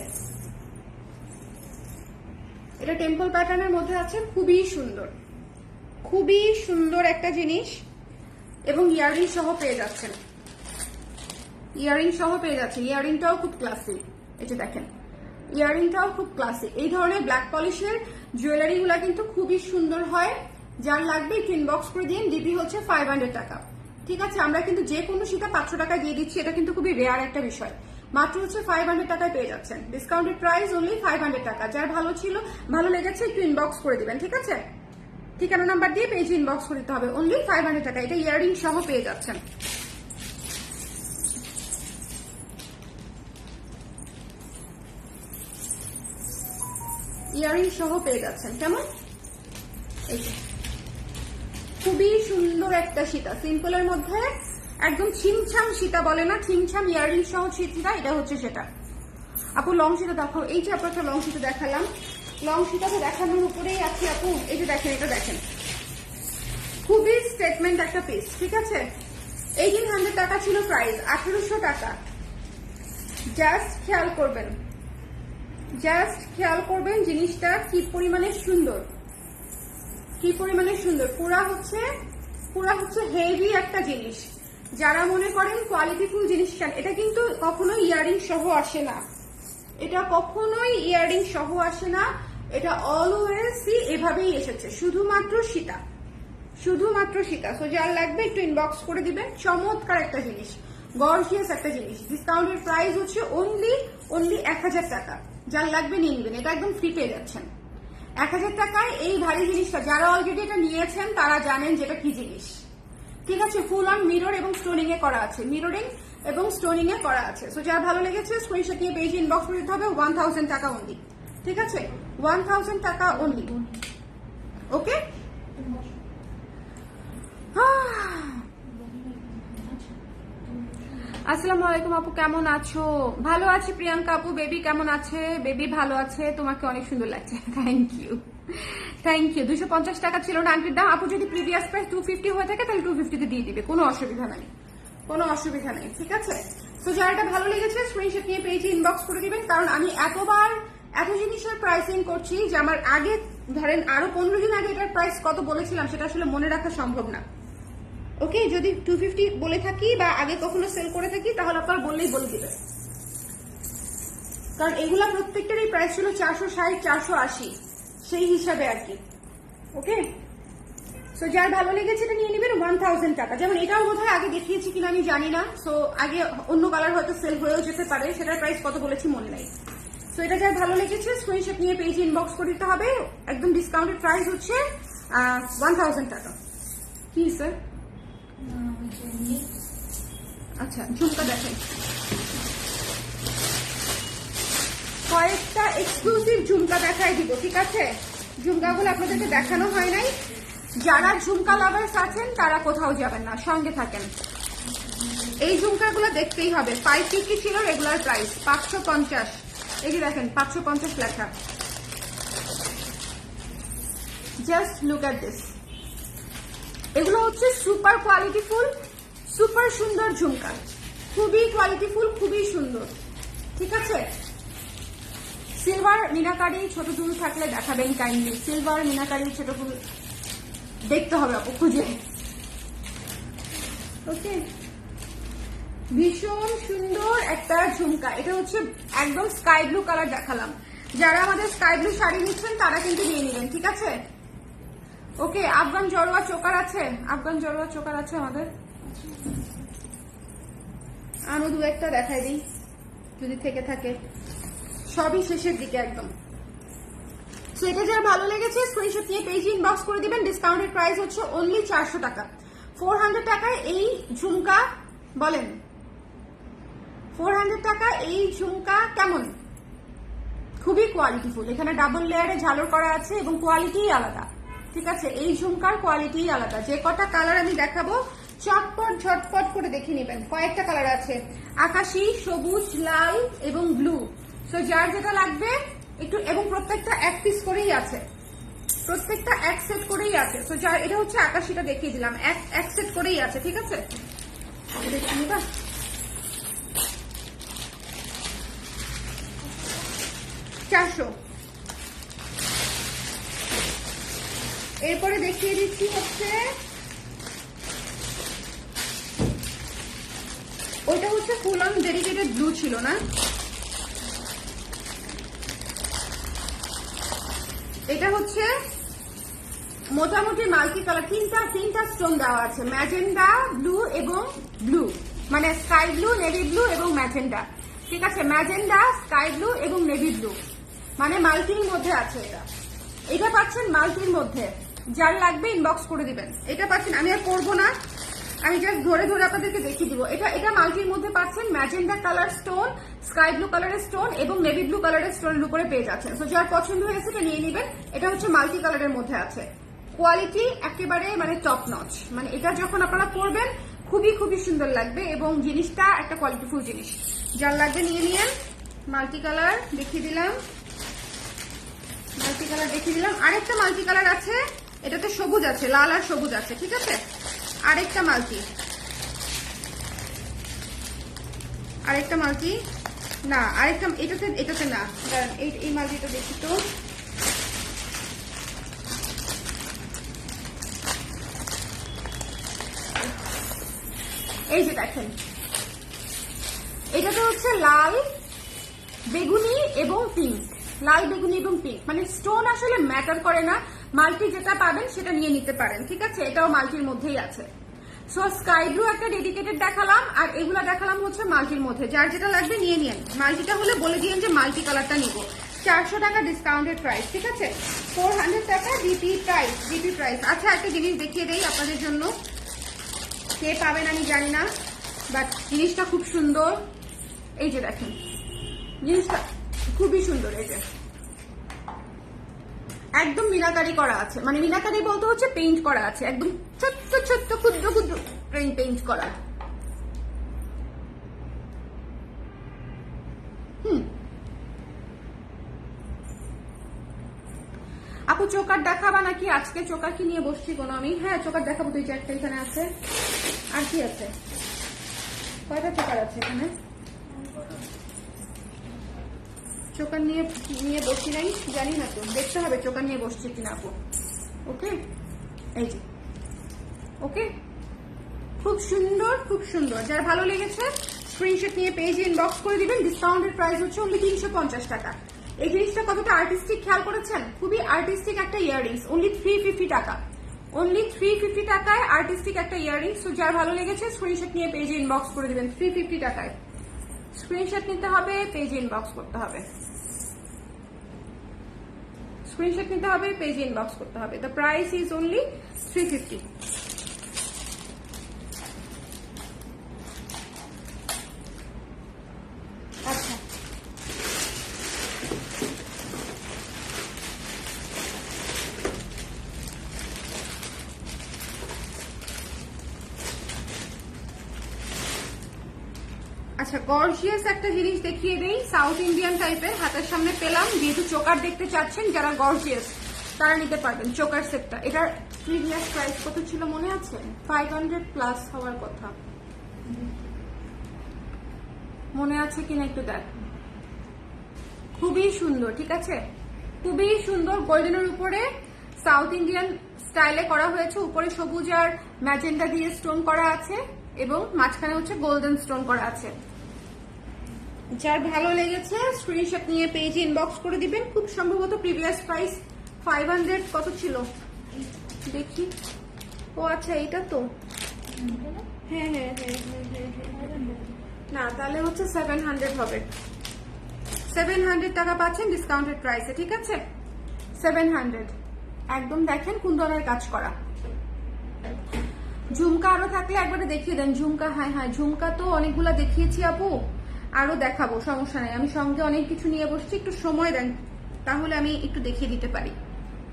S1: এটা টেম্পল প্যাটার্নের মধ্যে আছে, খুবই সুন্দর, খুবই সুন্দর একটা জিনিস। এবং ইয়াররিং সহ পেয়ে যাচ্ছেন, ইয়াররিং সহ পেয়ে যাচ্ছে। ইয়াররিংটাও খুব ক্লাসিক, এই যে দেখেন ইয়াররিংটাও খুব ক্লাসিক। এই ধরনের ব্ল্যাক পলিশের জুয়েলারি গুলা কিন্তু খুবই সুন্দর হয়। যার লাগবে একটু ইনবক্স করে দিন। ডিপি হচ্ছে 500 টাকা। ঠিক আছে, আমরা কিন্তু যে কোনো সেটা 500 টাকা দিয়ে দিচ্ছি, এটা কিন্তু খুবই রেয়ার একটা বিষয়। মাত্র হচ্ছে 500 টাকায় পেয়ে যাচ্ছেন। ডিসকাউন্টেড প্রাইস অনলি 500 টাকা। যার ভালো লেগেছে একটু ইনবক্স করে দিবেন। ঠিক আছে, ঠিকানা নাম্বার দিয়ে পেজে ইনবক্স করে দিতে হবে। অনলি 500 টাকা। এটা ইয়াররিং সহ পেয়ে যাচ্ছেন। ইয়াররিং সহ পেয়ে যাচ্ছেন। কেমন, এই যে খুবই সুন্দর একটা সীতা, সিম্পলের মধ্যে একদম ছিমছাম সীতা বলে না, ছিমছাম ইয়াররিং সহ সীতা, এটা হচ্ছে সেটা। আপু লং সীতা দেখাও। এই যে আপনাকে লং সীতা দেখালাম, লং সীতা তো দেখানোর উপরেই আছে আপু। এই যে দেখেন, এটা দেখেন, খুবই স্টেটমেন্ট একটা পিস। ঠিক আছে, 1800 টাকা ছিল প্রাইস, 1800 টাকা। জাস্ট খেয়াল করবেন, জাস্ট খেয়াল করবেন জিনিসটা কি পরিমাণে সুন্দর, কি পরিমাণে সুন্দর। পুরা হচ্ছে হেভি একটা জিনিস। যারা মনে করেন কোয়ালিটিফুল জিনিস চান, এটা কিন্তু কখনো ইয়াররিং সহ আসে না, এটা কখনোই ইয়াররিং সহ আসে না। এটা অলওয়েজ এভাবেই এসেছে, শুধুমাত্র সীতা, শুধুমাত্র সীতা। সো যার লাগবে একটু ইনবক্স করে দিবেন। চমৎকার একটা জিনিস, গর্জিয়াস একটা জিনিস। ডিসকাউন্টের প্রাইস হচ্ছে অনলি 1000 টাকা। যার লাগবে নিয়ে নেবেন, এটা একদম ফ্রি পেয়ে যাচ্ছেন 1000 টাকায়। এই ভারী জিনিসটা যারা অলরেডি এটা নিয়েছেন তারা জানেন যেটা কি জিনিস, ঠিক আছে। ফুল অন মিরর এবং স্টোনিং এ করা আছে, মিররিং এবং স্টোনিং এ করা আছে। সো যার ভালো লেগেছে স্ক্রিনশট নিয়ে পেজে ইনবক্স করে দিতে হবে। 1000 টাকা অনলি, ঠিক আছে, 1000 টাকা অনলি। ওকে, আসসালামু আলাইকুম আপু, কেমন আছো? ভালো আছি প্রিয়াঙ্কা আপু। বেবি কেমন আছে? বেবি ভালো আছে, তোমাকে অনেক সুন্দর লাগছে। Thank you, thank you. 250 টাকা ছিল না আন্টির দাম। আপু যদি প্রিভিয়াস প্রাইস 250 হয়ে থাকে তাহলে 250 দিয়ে দিবে, কোনো অসুবিধা নাই, কোনো অসুবিধা নেই, ঠিক আছে। তো যারা ভালো লেগেছে স্ক্রিনশট নিয়ে পেজে ইনবক্স করে দিবেন, কারণ আমি এত জিনিসের প্রাইসিং করছি যে আমার আগে ধরেন আরো 15 দিন আগে এটার প্রাইস কত বলেছিলাম সেটা আসলে মনে রাখা সম্ভব না। ওকে, যদি 250 বলে থাকি বা আগে কখনো সেল করে থাকি তাহলে আপনারা বললেই বলে দিবে, কারণ এগুলা প্রত্যেকটারই প্রাইস ছিল 460 480 সেই হিসাবে আর কি। ওকে, সো যার ভালো লেগেছে এটা নিয়ে নেবেন 1000 টাকা। যেমন এটাও বোধহয় আগে দেখিয়েছি কিনা আমি জানি না, সো আগে অন্য কালার হয়তো সেল হয়েও যেতে পারে, সেটার প্রাইস কত বলেছি মনে নাই। সো এটা যার ভালো লেগেছে স্ক্রিনশট নিয়ে পেজে ইনবক্স করে দিতে হবে। একদম ডিসকাউন্টেড প্রাইস হচ্ছে 1000 টাকা। কি স্যার? আচ্ছা, ঝুমকা দেখেন, কয়েকটা এক্সক্লুসিভ ঝুমকা দেখাই দিব, ঠিক আছে। ঝুমকাগুলো আপনাদেরকে দেখানো হয় নাই। যারা ঝুমকা লাভার্স আছেন তারা কোথাও যাবেন না, সঙ্গে থাকেন। এই ঝুমকাগুলো দেখতেই হবে। 550 ছিল রেগুলার প্রাইস, 550। এই যে দেখেন 550 লেখা। Just look at this. এগুলো হচ্ছে সুপার কোয়ালিটিফুল, সুপার সুন্দর ঝুমকা, খুবই কোয়ালিটিফুল, খুবই সুন্দর, ঠিক আছে। সিলভার মিনাকারি ছোট ফুল থাকলে দেখাবেন কাইন্ডলি। সিলভার মিনাকারি ছোট ফুল দেখতে হবে আপু খুঁজে। ওকে, ভীষণ সুন্দর একটা ঝুমকা। এটা হচ্ছে একদম স্কাই ব্লু কালার দেখালাম। যারা আমাদের স্কাই ব্লু শাড়ি নিচ্ছেন তারা কিন্তু নিয়ে নেবেন, ঠিক আছে। ওকে, আফগান জড়োয়া চোকার আছে, আফগান জড়োয়া চোকার আছে আমাদের। আরো দু একটা দেখাই দিই যদি থেকে থাকে, সবই শেষের দিকে একদম। সো এটা যারা ভালো লেগেছে স্ক্রিনশট নিয়ে পেজে ইনবক্স করে দিবেন। ডিসকাউন্টেড প্রাইস হচ্ছে অনলি 400 টাকা। 400 টাকায় এই ঝুমকা, বলেন 400 টাকা এই ঝুমকা কেমন? খুবই কোয়ালিটিফুল। এখানে ডাবল লেয়ারে ঝালর করা আছে এবং কোয়ালিটি আলাদা, ঠিক আছে। এই ঝুমকার কোয়ালিটি আলাদা। যে কটা কালার আমি দেখাবো চটপট ঝটপট করে দেখে নেবেন। কয়েকটা কালার আছে, আকাশি, সবুজ, লাল এবং ব্লু। সো যার যেটা লাগবে একটু, এবং প্রত্যেকটা এক পিস করেই আছে, প্রত্যেকটা এক সেট করেই আছে। সো যার, এটা হচ্ছে আকাশিটা দেখিয়ে দিলাম, এক সেট করেই আছে, ঠিক আছে। দেখে নিবা 400। এরপরে দেখিয়ে দিচ্ছি হচ্ছে ওইটা হচ্ছে ফুল অন ডেডিকেটেড ব্লু ছিল না, এটা হচ্ছে মোটামুটি মাল্টি কালার। তিনটা স্টোন দেওয়া আছে, ম্যাজেন্ডা, ব্লু এবং ব্লু, মানে স্কাই ব্লু, নেভি ব্লু এবং ম্যাজেন্ডা, ঠিক আছে। ম্যাজেন্ডা, স্কাই ব্লু এবং নেভি ব্লু, মানে মাল্টির মধ্যে আছে। এটা পাচ্ছেন মাল্টির মধ্যে। যার লাগবে ইনবক্স করে দিবেন। এটা পাচ্ছেন, আমি আর করবো না, আমি জাস্ট ধরে ধরে আপনাদেরকে দেখিয়ে দিব। এটা মাল্টির মধ্যে পাচ্ছেন magenta colour stone, sky blue কালারের স্টোন এবং নেভি ব্লু কালারের স্টোনের উপরে পেয়ে যাচ্ছেন। সো যার পছন্দ হয়েছে এটা নিয়ে নেবেন। এটা হচ্ছে মাল্টি কালারের মধ্যে আছে, কোয়ালিটি একেবারে মানে টপ নচ। মানে এটা যখন আপনারা পরবেন খুবই খুবই সুন্দর লাগবে এবং জিনিসটা একটা কোয়ালিটিফুল জিনিস। যার লাগবে নিয়ে নিয়েন। মাল্টি কালার দেখিয়ে দিলাম, মাল্টি কালার দেখিয়ে দিলাম। আরেকটা মাল্টি কালার আছে, এটাতে সবুজ আছে, লাল আর সবুজ আছে, ঠিক আছে। আরেকটা মাল্টি না, আরেকটা এটাতে না, এই মাল্টিটা দেখি তো। এই যে দেখেন, এটাতে হচ্ছে লাল, বেগুনি এবং পিঙ্ক, লাল, বেগুনি এবং পিঙ্ক। মানে স্টোন আসলে ম্যাটার করে না, মাল্টি যেটা পাবেন সেটা নিয়ে নিতে পারেন, ঠিক আছে? এটাও মাল্টির মধ্যেই আছে। সো স্কাই ব্লু একটা ডেডিকেটেড দেখালাম, আর এগুলো দেখালাম হচ্ছে মাল্টির মধ্যে। যার যেটা লাগবে নিয়ে নিন। মাল্টিটা হলে বলে দিয়েন যে মাল্টি কালারটা নিব। 400 টাকা ডিসকাউন্টেড প্রাইস, ঠিক আছে? 400 টাকা ডিপি প্রাইস। আচ্ছা, একটা জিনিস দেখিয়ে দেই আপনাদের জন্য, কে পাবেন আমি জানি না, বাট জিনিসটা খুব সুন্দর। এই যে দেখেন, জিনিসটা খুবই সুন্দর। এই যে একদম মিনাকারি করা আছে, মানে মিনাকারি বলতে হচ্ছে পেইন্ট করা আছে, একদম ছোট্ট ছোট্ট ক্ষুদ্র ক্ষুদ্র পেইন্ট করা। আপু চোকার দেখাবা নাকি আজকে? চোকার কি নিয়ে বসছি কোনো আমি? হ্যাঁ, চোকার দেখাবো। দুই চারটা এখানে আছে। আর কি আছে? কয়টা চোকার আছে এখানে? চোকার নিয়ে বসি নাই, জানি না তো, দেখতে হবে চোকার নিয়ে বসছি কিনা আপু। ওকে, এই যে ওকে, খুব সুন্দর খুব সুন্দর। যার ভালো লেগেছে স্ক্রিনশট নিয়ে পেজে ইনবক্স করে দিবেন। ডিসকাউন্টেড প্রাইস হচ্ছে অনলি 350 টাকা। এই জিনিসটা কতটা আর্টিস্টিক খেয়াল করেছেন? খুবই আর্টিস্টিক একটা ইয়াররিংস, অনলি 350 টাকা। অনলি 350 টাকায় আর্টিস্টিক একটা ইয়াররিংস। তো যার ভালো লেগেছে স্ক্রিনশট নিয়ে পেজে ইনবক্স করে দিবেন। 350 টাকায় স্ক্রিনশট নিতে হবে, পেজে ইনবক্স করতে হবে। স্ক্রিনশট নিতে হবে, পেজে ইনবক্স করতে হবে। The price is only 350। আচ্ছা, আচ্ছা, গর্জিয়াস একটা জিনিস দেখিয়ে দেই। সাউথ ইন্ডিয়ান টাইপের হাতের সামনে পেলাম। যেহেতু চোকার দেখতে চাচ্ছেন যারা গর্জিয়াস, তারা নিতে পারবেন চোকার সেটটা। এটার প্রিভিয়াস প্রাইস কত ছিল মনে আছে? 500 প্লাস হওয়ার কথা, মনে আছে কিনা একটু দেখ। খুবই সুন্দর, ঠিক আছে? খুবই সুন্দর। গোল্ডেনের উপরে সাউথ ইন্ডিয়ান স্টাইলে করা হয়েছে। উপরে সবুজ আর ম্যাজেন্ডা দিয়ে স্টোন করা আছে, এবং মাঝখানে হচ্ছে গোল্ডেন স্টোন করা আছে। যার ভালো লেগেছে স্ক্রিনশট নিয়ে পেজে ইনবক্স করে দিবেন। খুব সম্ভবত প্রিভিয়াস প্রাইস 500 কত ছিল দেখি। ও আচ্ছা, এইটা তো, হ্যাঁ হ্যাঁ হ্যাঁ হ্যাঁ হ্যাঁ, না তাহলে হচ্ছে 700 হবে। 700 টাকা পাচ্ছেন ডিসকাউন্টেড প্রাইসে, ঠিক আছে? 700 একদম। দেখেন কুন্দনের কাজ করা। ঝুমকা আরো থাকলে একবারে দেখিয়ে দেন। ঝুমকা, হ্যাঁ হ্যাঁ, ঝুমকা তো অনেকগুলা দেখিয়েছি আপু, আরো দেখাবো, সমস্যা নাই। আমি সঙ্গে অনেক কিছু নিয়ে বসছি, একটু সময় দেন তাহলে আমি একটু দেখিয়ে দিতে পারি।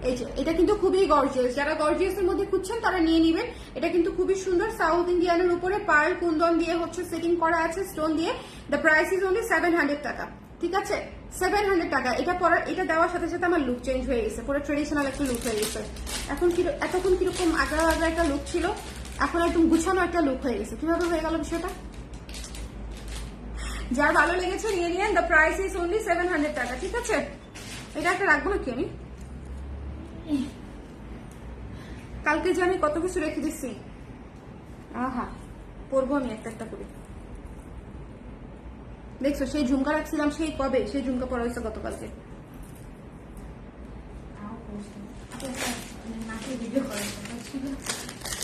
S1: এই যে এটা কিন্তু খুবই গর্জিয়াস। যারা গর্জিয়াসের মধ্যে খুঁজছেন তারা নিয়ে নিবেন। এটা কিন্তু খুবই সুন্দর। সাউথ ইন্ডিয়ানের উপরে পার্ল কুন্দন দিয়ে হচ্ছে সেটিং করা আছে, স্টোন দিয়ে। দ্য প্রাইস ইজ অনলি 700 টাকা, ঠিক আছে? 700 টাকা। এটা পরার, এটা দেওয়ার সাথে সাথে আমার লুক চেঞ্জ হয়ে গেছে, পুরো ট্রেডিশনাল একটা লুক হয়ে গেছে। এখন কি, এতক্ষণ কিরকম আগা আগা একটা লুক ছিল, এখন একদম গুছানো একটা লুক হয়ে গেছে। কিভাবে হয়ে গেল বিষয়টা? যার ভালো লেগেছে নিয়ে নিন। দ্য প্রাইস ইজ অনলি 700 টাকা, ঠিক আছে? এটা একটা রাখবো নাকি আমি? কালকে যে আমি কত কিছু রেখে দিচ্ছি, আহা, পরবো আমি একটা একটা করে। দেখছো, সেই ঝুমকা রাখছিলাম সেই কবে, সেই ঝুমকা পরা হয়েছে গতকালকে।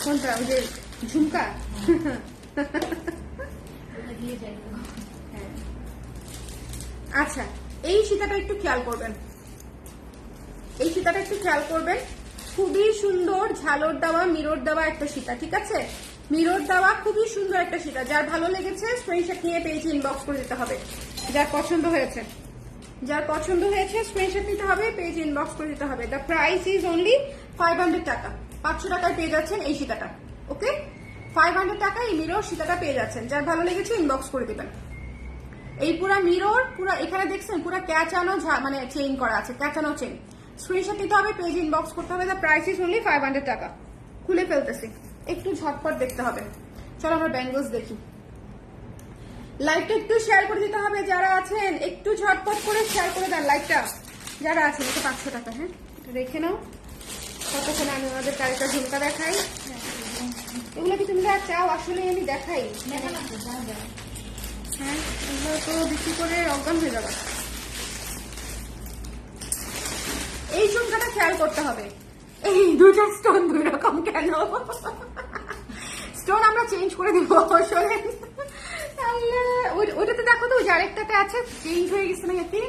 S1: কোনটা? ওই যে ঝুমকা। আচ্ছা, এই সীতাটা একটু খেয়াল করবেন, এই সীতাটা একটু খেয়াল করবেন। খুবই সুন্দর ঝালর দেওয়া, মিরর দেওয়া একটা সীতা, ঠিক আছে? মিরর দেওয়া খুবই সুন্দর একটা সীতা। যার ভালো লেগেছে স্ক্রিনশট নিয়ে পেজে ইনবক্স করে দিতে হবে। যার পছন্দ হয়েছে, স্ক্রিনশট নিতে হবে, পেজে ইনবক্স করে দিতে হবে। দ্য প্রাইস ইজ অনলি 500 টাকা। 500 টাকায় পেয়ে যাচ্ছেন এই সীতাটা, ওকে? 500 টাকা এই মিরর সীতাটা পেয়ে যাচ্ছেন। যার ভালো লেগেছে ইনবক্স করে দিবেন। এই পুরা মিরর, পুরা এখানে দেখছেন পুরা ক্যাচানো, মানে চেইন করা আছে, ক্যাচানো চেইন। স্ক্রিনশট নিতে হবে, পেজ ইনবক্স করতে হবে। দ্য প্রাইস ইজ অনলি 500 টাকা। খুলে ফেলতেছি, একটু ঝটপট দেখতে হবে। চলো আমরা ব্যাঙ্গলস দেখি। লাইভটা একটু শেয়ার করে দিতে হবে যারা আছেন, একটু ঝটপট করে শেয়ার করে দেন লাইভটা যারা আছেন। এটা 500 টাকা, হ্যাঁ রেখে নাও। কতক্ষণ আমি আমাদের কারেক্টার ঝুমকা দেখাই। এগুলো কি তুমি চাও আসলে আমি দেখাই? হ্যাঁ, এগুলো তো বিক্রি করে অজ্ঞান হয়ে যাবে। এই ঝুমকাটা খেয়াল করতে হবে। এই দুটো স্টোন দুই রকম কেন? স্টোন আমরা চেঞ্জ করে দিব শোনেন। ওইটাতে দেখো তো, ওই যে আরেকটাতে আছে, চেঞ্জ হয়ে গেছে না কি?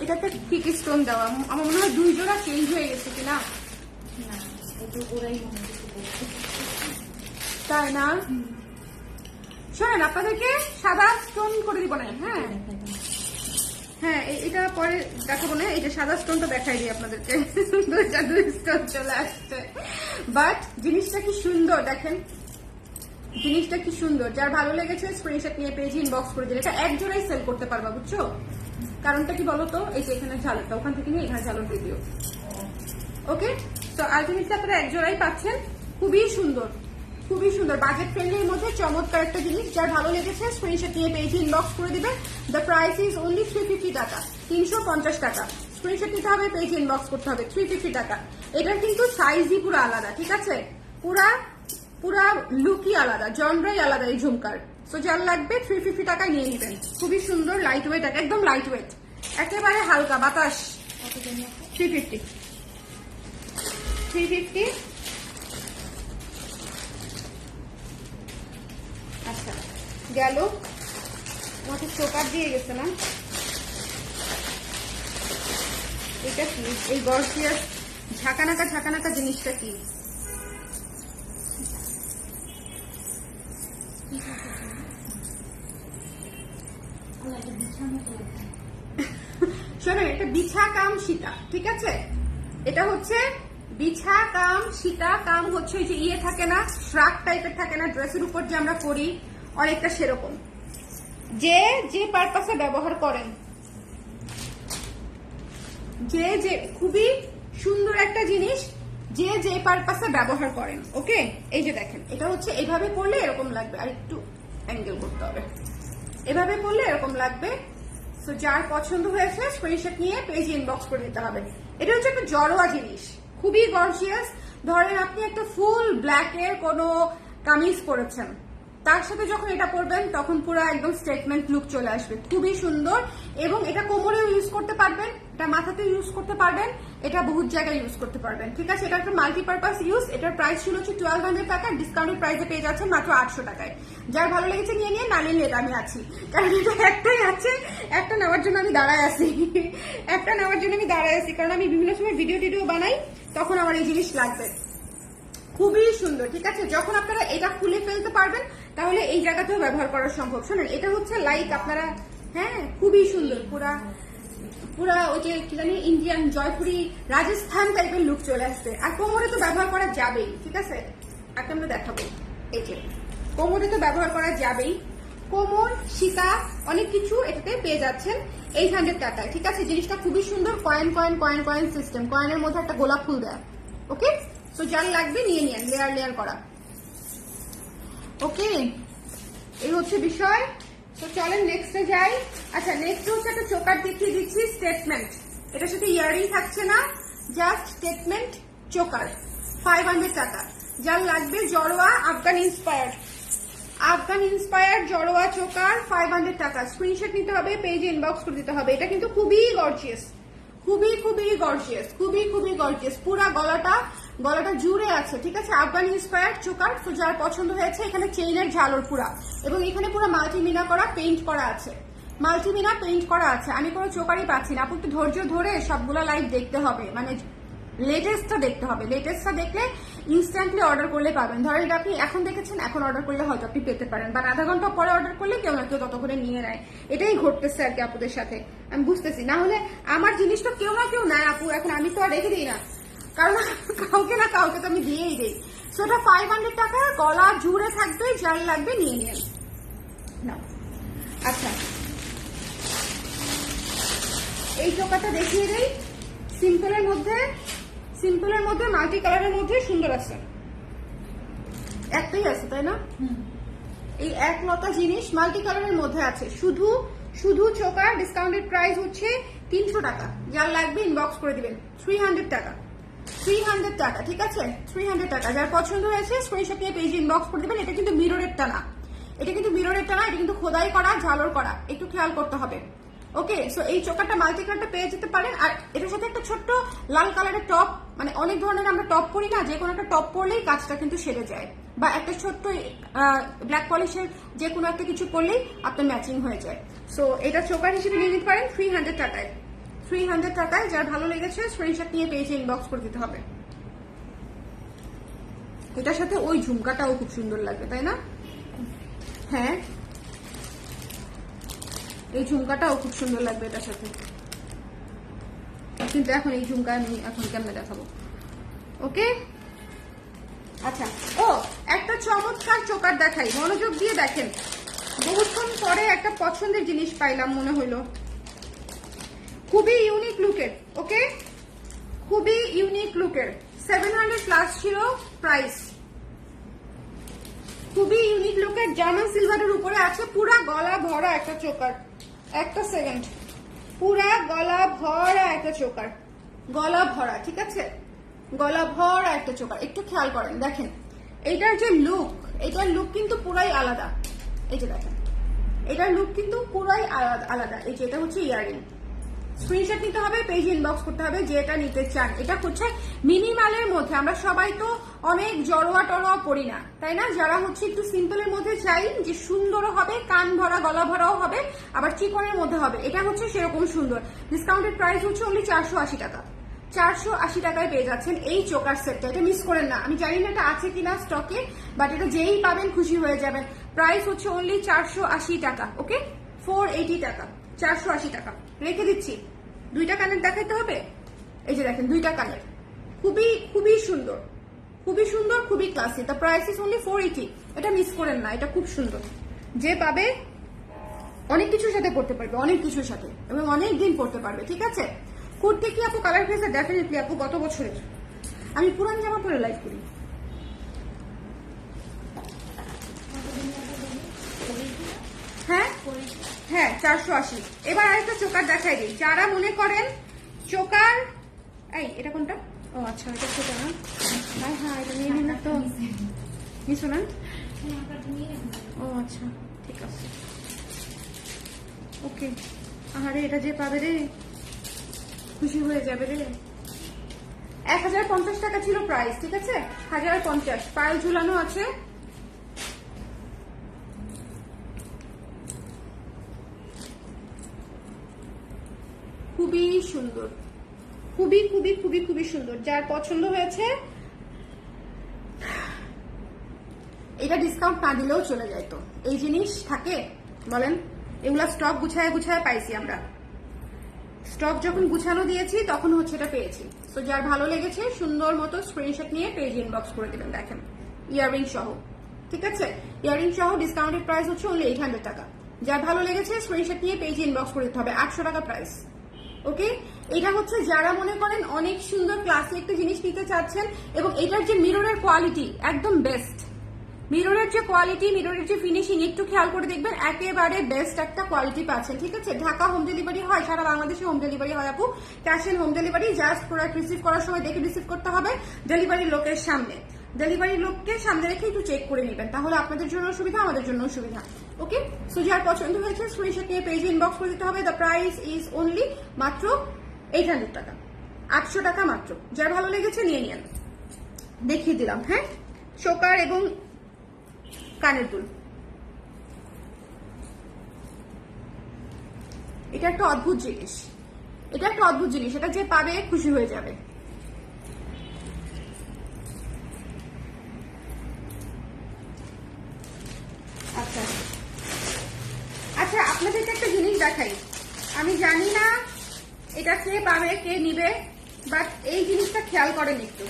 S1: এটাতে ঠিক স্টোন দেওয়া, আমার মনে হয় 2 জোড়া চেঞ্জ হয়ে গেছে কিনা। তাই না? শোনেন, আপনাদেরকে সাদা স্টোন করে দিব না। হ্যাঁ হ্যাঁ, এটা পরে দেখাবো না, এই যে সাদা স্টোনটা দেখাই দিই আপনাদেরকে। 2 স্টোন চলে আসছে, বাট জিনিসটা কি সুন্দর দেখেন, জিনিসটা কি সুন্দর। যার ভালো লেগেছে স্ক্রিনশট নিয়ে পেজে ইনবক্স করে দিন। এটা এক জোড়াই সেল করতে পারবা, বুঝছো? কারণটা কি বলতো, এই যে এখানে ঝালরটা, ওখান থেকে নিয়ে এখানে ঝালর দিয়ে দিও। ওকে, তো আলটিমেটলি আপনারা এক জোড়াই পাচ্ছেন। খুবই সুন্দর, খুবই সুন্দর, বাজেট ফ্রেন্ডলির মধ্যে চমৎকার একটা জিনিস। যার ভালো লেগেছে স্ক্রিনশট নিয়ে পেজে ইনবক্স করে দিবেন। দ্য প্রাইস ইজ অনলি 350 টাকা, 350 টাকা। স্ক্রিনশট নিতে হবে, পেজে ইনবক্স করতে হবে, 350 টাকা। এটার কিন্তু সাইজই পুরো আলাদা, ঠিক আছে? পুরা লুকই আলাদা, জনরাই আলাদা এই ঝুমকার। সো যার লাগবে 350 টাকায় নিয়ে নেবেন। খুবই সুন্দর, লাইট ওয়েট, একদম লাইট ওয়েট, একেবারে হালকা বাতাস। 350। আচ্ছা গেল, আমাকে চোকার দিয়ে গেছে না? এটা কি? এই গর্জিয়াস ঝাঁকানাকা জিনিসটা কি? শোনো, এটা বিছা কাম সীতা, ঠিক আছে? এটা হচ্ছে বিছা কাম সীতা। কাম হচ্ছে ওই যে ইয়ে থাকে না, শ্রাক টাইপের থাকে না ড্রেসের উপর যে আমরা করি, অনেকটা সেরকম। যে যে পারপাসে ব্যবহার করেন, যে খুবই সুন্দর একটা জিনিস, যে যে পারপাসে ব্যবহার করেন। ওকে, এই যে দেখেন, এটা হচ্ছে এইভাবে পরলে এরকম লাগবে, আর একটু অ্যাঙ্গেল করতে হবে, এভাবে পরলে এরকম লাগবে। সো যার পছন্দ হয়েছে স্ক্রিনশট নিয়ে পেজে ইনবক্স করে দিতে হবে। এটা হচ্ছে একটা জড়োয়া জিনিস, খুবই গর্জিয়াস। ধরেন আপনি একটা ফুল ব্ল্যাক এর কোনো কামিজ পরেছেন, তার সাথে যখন এটা পরবেন তখন পুরো একদম স্টেটমেন্ট লুক চলে আসবে। খুবই সুন্দর, এবং এটা কোমরেও ইউজ করতে পারবেন, এটা মাথাতেও ইউজ করতে পারবেন, এটা বহুত জায়গায় ইউজ করতে পারবেন, ঠিক আছে? এটা একটা মাল্টিপারপাস ইউজ। এটার প্রাইস ছিল হচ্ছে 1200 টাকা, ডিসকাউন্টেড প্রাইসে পেয়ে যাচ্ছেন মাত্র 800 টাকায়। যার ভালো লেগেছে নিয়ে নিয়ে, না নিলে আমি আছি, কারণ এটা একটাই আছে, একটা নেওয়ার জন্য আমি দাঁড়ায় আছি, কারণ আমি বিভিন্ন সময় ভিডিও টিডিও বানাই, তখন আমার এই জিনিস লাগবে। খুবই সুন্দর, ঠিক আছে? যখন আপনারা এটা খুলে ফেলতে পারবেন, তাহলে এই জায়গাতেও ব্যবহার করা সম্ভব। শোনেন, এটা হচ্ছে লাইক আপনারা, হ্যাঁ খুবই সুন্দর, পুরা ওই যে কি জানি ইন্ডিয়ান জয়পুরি রাজস্থান টাইপের লুক চলে আসছে। আর কোমরে তো ব্যবহার করা যাবেই, ঠিক আছে? একটা আমরা দেখাবো, এই যে কোমরে তো ব্যবহার করা যাবেই। কোমর, সীতা, অনেক কিছু এটাতে পেয়ে যাচ্ছেন 800 টাকায়, ঠিক আছে? জিনিসটা খুবই সুন্দর, কয়েন সিস্টেম, কয়েনের মধ্যে একটা গোলাপ ফুল দেয়। ওকে, তো যার লাগবে নিয়ে নিন, লেয়ার করা। ওকে, এই হচ্ছে বিষয়। তো চলেন নেক্সটে যাই। আচ্ছা, নেক্সট হচ্ছে একটা চোকার দেখিয়ে দিচ্ছি, স্টেটমেন্ট। এটার সাথে ইয়ারিং থাকছে না, জাস্ট স্টেটমেন্ট চোকার, 500 টাকা। যার লাগবে জড়োয়া আফগান ইন্সপায়ার্ড জড়োয়া চোকার, 500 টাকা। স্ক্রিনশট নিতে হবে, পেজে ইনবক্স করে দিতে হবে। এটা কিন্তু খুবই গর্জিয়াস, খুবই গর্জিয়াস। পুরা গলাটা জুড়ে আছে, ঠিক আছে? Afghan inspired choker. তো যার পছন্দ হয়েছে, এখানে চেইনের ঝালর পুরা, এবং এখানে পুরো মাল্টিমিনা করা, পেইন্ট করা আছে। আমি কোনো চোকারই পাচ্ছি না। আপনি একটু ধৈর্য ধরে সবগুলা লাইভ দেখতে হবে, মানে লেটেস্টটা দেখতে হবে। লেটেস্টটা দেখলে ইনস্ট্যান্টলি অর্ডার করলে পাবেন। ধরেন এটা আপনি এখন দেখেছেন, এখন অর্ডার করলে হয়তো আপনি পেতে পারেন, বা আধা ঘন্টা পরে অর্ডার করলে কেউ না কেউ ততক্ষণে নিয়ে নেয়। এটাই ঘটতেছে আর কি আপুদের সাথে, আমি বুঝতেছি। না হলে আমার জিনিসটা কেউ না কেউ নেয় আপু, এখন আমি তো আর রেখে দিই না, কারণ কাউকে না কাউকে তো আমি দিয়েই দিই। সো এটা 500 টাকা, গলা জুড়ে থাকবে, যার লাগবে নিয়ে নিন। আচ্ছা, এই চোকাটা দেখিয়ে দেই। সিম্পলের মধ্যে মাল্টি কালারের মধ্যে সুন্দর আছে, একটাই আছে তাই না? এই একলতা জিনিস মাল্টি কালারের মধ্যে আছে। শুধু চোকার, ডিসকাউন্টেড প্রাইস হচ্ছে 300 টাকা। যার লাগবে ইনবক্স করে দিবেন, 300 টাকা, ঠিক আছে? 300 টাকা। যার পছন্দ হয়েছে স্ক্রিনশট নিয়ে পেজে ইনবক্স করে দিবেন। এটা কিন্তু মিররেরটা না, এটা কিন্তু খোদাই করা, ঝালর করা, একটু খেয়াল করতে হবে। ওকে, সো এই চোকারটা মাল্টি কালারটা পেয়ে যেতে পারেন। আর এটার সাথে একটা ছোট্ট লাল কালারের টপ, মানে অনেক ধরনের আমরা টপ পরি না, যে কোনো একটা টপ পরলেই কাজটা কিন্তু সেরে যায়, বা একটা ছোট্ট ব্ল্যাক পলিশের যে কোনো একটা কিছু পরলেই আপনার ম্যাচিং হয়ে যায়। সো এটা চোকার হিসেবে নিয়ে নিতে পারেন 300 টাকায়। 300 টাকায়, যার ভালো লেগেছে স্ক্রিনশট নিয়ে পেজে ইনবক্স করে দিতে হবে। এটার সাথে ওই ঝুমকাটাও খুব সুন্দর লাগবে, তাই না? হ্যাঁ, এই ঝুমকাটাও খুব সুন্দর লাগবে এটার সাথে, কিন্তু এখন এই ঝুমকা আমি এখন কেমনে দেখাবো? ওকে, আচ্ছা, ও একটা চমৎকার চোকার দেখাই, মনোযোগ দিয়ে দেখেন। বহুক্ষণ পরে একটা পছন্দের জিনিস পাইলাম মনে হইলো, খুবই ইউনিক লুকের। ওকে, খুবই ইউনিক লুকের, 700 প্লাস ছিল প্রাইস। খুবই ইউনিক লুকের, জার্মান সিলভারের উপরে আছে, পুরা গলা ভরা একটা চোকার। একটা সেকেন্ড, পুরা গলা ভরা একটা চোকার, গলা ভরা, ঠিক আছে, গলা ভরা একটা চোকার। একটু খেয়াল করেন, দেখেন এইটার যে লুক, এটার লুক কিন্তু পুরাই আলাদা। এই যে দেখেন, এটার লুক কিন্তু পুরাই আলাদা। এই যে এটা হচ্ছে ইয়াররিং। স্ক্রিনশট নিতে হবে, পেজে ইনবক্স করতে হবে যেটা নিতে চান। এটা হচ্ছে মিনিমালের মধ্যে, আমরা সবাই তো অনেক জড়োয়া টড়োয়া পড়ি না, তাই না? যারা হচ্ছে একটু সিম্পলের মধ্যে চাই, যে সুন্দরও হবে, কান ভরা গলা ভরাও হবে, আবার চিকনের মধ্যে হবে, এটা হচ্ছে সেরকম সুন্দর। ডিসকাউন্টেড প্রাইস হচ্ছে অনলি 480 টাকা। 480 টাকায় পেয়ে যাচ্ছেন এই চোকার সেটটা, এটা মিস করেন না। আমি জানি না এটা আছে কিনা স্টকে, বাট এটা যেই পাবেন খুশি হয়ে যাবেন। প্রাইস হচ্ছে অনলি 480 টাকা। ওকে, 480 টাকা, 480 টাকা রেখে দিচ্ছি। দুইটা কানের দেখাইতে হবে। এই যে দেখেন দুইটা কানের, খুবই খুবই সুন্দর, খুবই সুন্দর, খুবই classy. The price is only 480। এটা মিস করেন না, এটা খুব সুন্দর। যে পাবে অনেক কিছুর সাথে পড়তে পারবে, অনেক কিছুর সাথে, এবং অনেক দিন পড়তে পারবে, ঠিক আছে? কুর্তি কি আপু কালার ফেসে? ডেফিনেটলি আপু, গত বছরের। আমি পুরান জামা পরে লাইভ করি। হ্যাঁ হ্যাঁ, 480। এবার আরেকটা চোকার দেখাই দিই, যারা মনে করেন চোকার, এই এটা কোনটা? ও আচ্ছা, এটা ছোট না? হ্যাঁ, এটা নিয়ে নিন না তো, নিছো না? ও আচ্ছা, ঠিক আছে, ওকে। আরে এটা যে পাবে রে, খুশি হয়ে যাবে রে। 1050 টাকা ছিল প্রাইস, ঠিক আছে? 1050, পায়েল ঝুলানো আছে। খুবই সুন্দর, খুবই খুবই খুবই খুবই সুন্দর। যার পছন্দ হয়েছে, এটা ডিসকাউন্ট না দিলেও চলে যায়। তো এই জিনিস থাকে, বলেন? এগুলা স্টক গুছায় গুছায় পাইছি আমরা। স্টক যখন গুছানো দিয়েছি তখন হচ্ছে এটা পেয়েছি। তো যার ভালো লেগেছে সুন্দর মতো স্ক্রিনশট নিয়ে পেজে ইনবক্স করে দিবেন। দেখেন ইয়াররিং সহ, ঠিক আছে? ইয়াররিং সহ ডিসকাউন্টেড প্রাইস হচ্ছে অনলি 800 টাকা। যার ভালো লেগেছে স্ক্রিনশট নিয়ে পেজে ইনবক্স করে দিতে হবে। 800 টাকা প্রাইস। ওকে, এটা হচ্ছে যারা মনে করেন অনেক সুন্দর ক্লাসি একটা জিনিস নিতে চাচ্ছেন, এবং এটার যে মিররের কোয়ালিটি একদম বেস্ট। মিররের যে কোয়ালিটি, মিররের যে ফিনিশিং, একটু খেয়াল করে দেখবেন, একেবারে বেস্ট একটা কোয়ালিটি পাচ্ছেন, ঠিক আছে? ঢাকা হোম ডেলিভারি হয়, সারা বাংলাদেশে হোম ডেলিভারি হয় আপু। Cash on home delivery, just product receive করার সময় দেখে রিসিভ করতে হবে ডেলিভারি লোকের সামনে। ডেলিভারি লোককে সামনে রেখে একটু চেক করে নেবেন, তাহলে আপনাদের জন্য সুবিধা, আমাদের জন্য সুবিধা। ওকে, সো যার পছন্দ হয়েছে স্ক্রিনশট নিয়ে পেজে ইনবক্স করে দিতে হবে। দ্য প্রাইস ইজ অনলি মাত্র 800 টাকা, 800 টাকা মাত্র। যার ভালো লেগেছে নিয়ে নিন, দেখিয়ে দিলাম। হ্যাঁ, চোকার এবং কানের দুল, এটা একটা অদ্ভুত জিনিস, এটা একটা অদ্ভুত জিনিস। এটা যে পাবে খুশি হয়ে যাবে। আচ্ছা আচ্ছা, আপনাদেরকে একটা জিনিস দেখাই। আমি জানি না এটা কে পাবে কে নিবে, বাট এই জিনিসটা খেয়াল করেন একটু।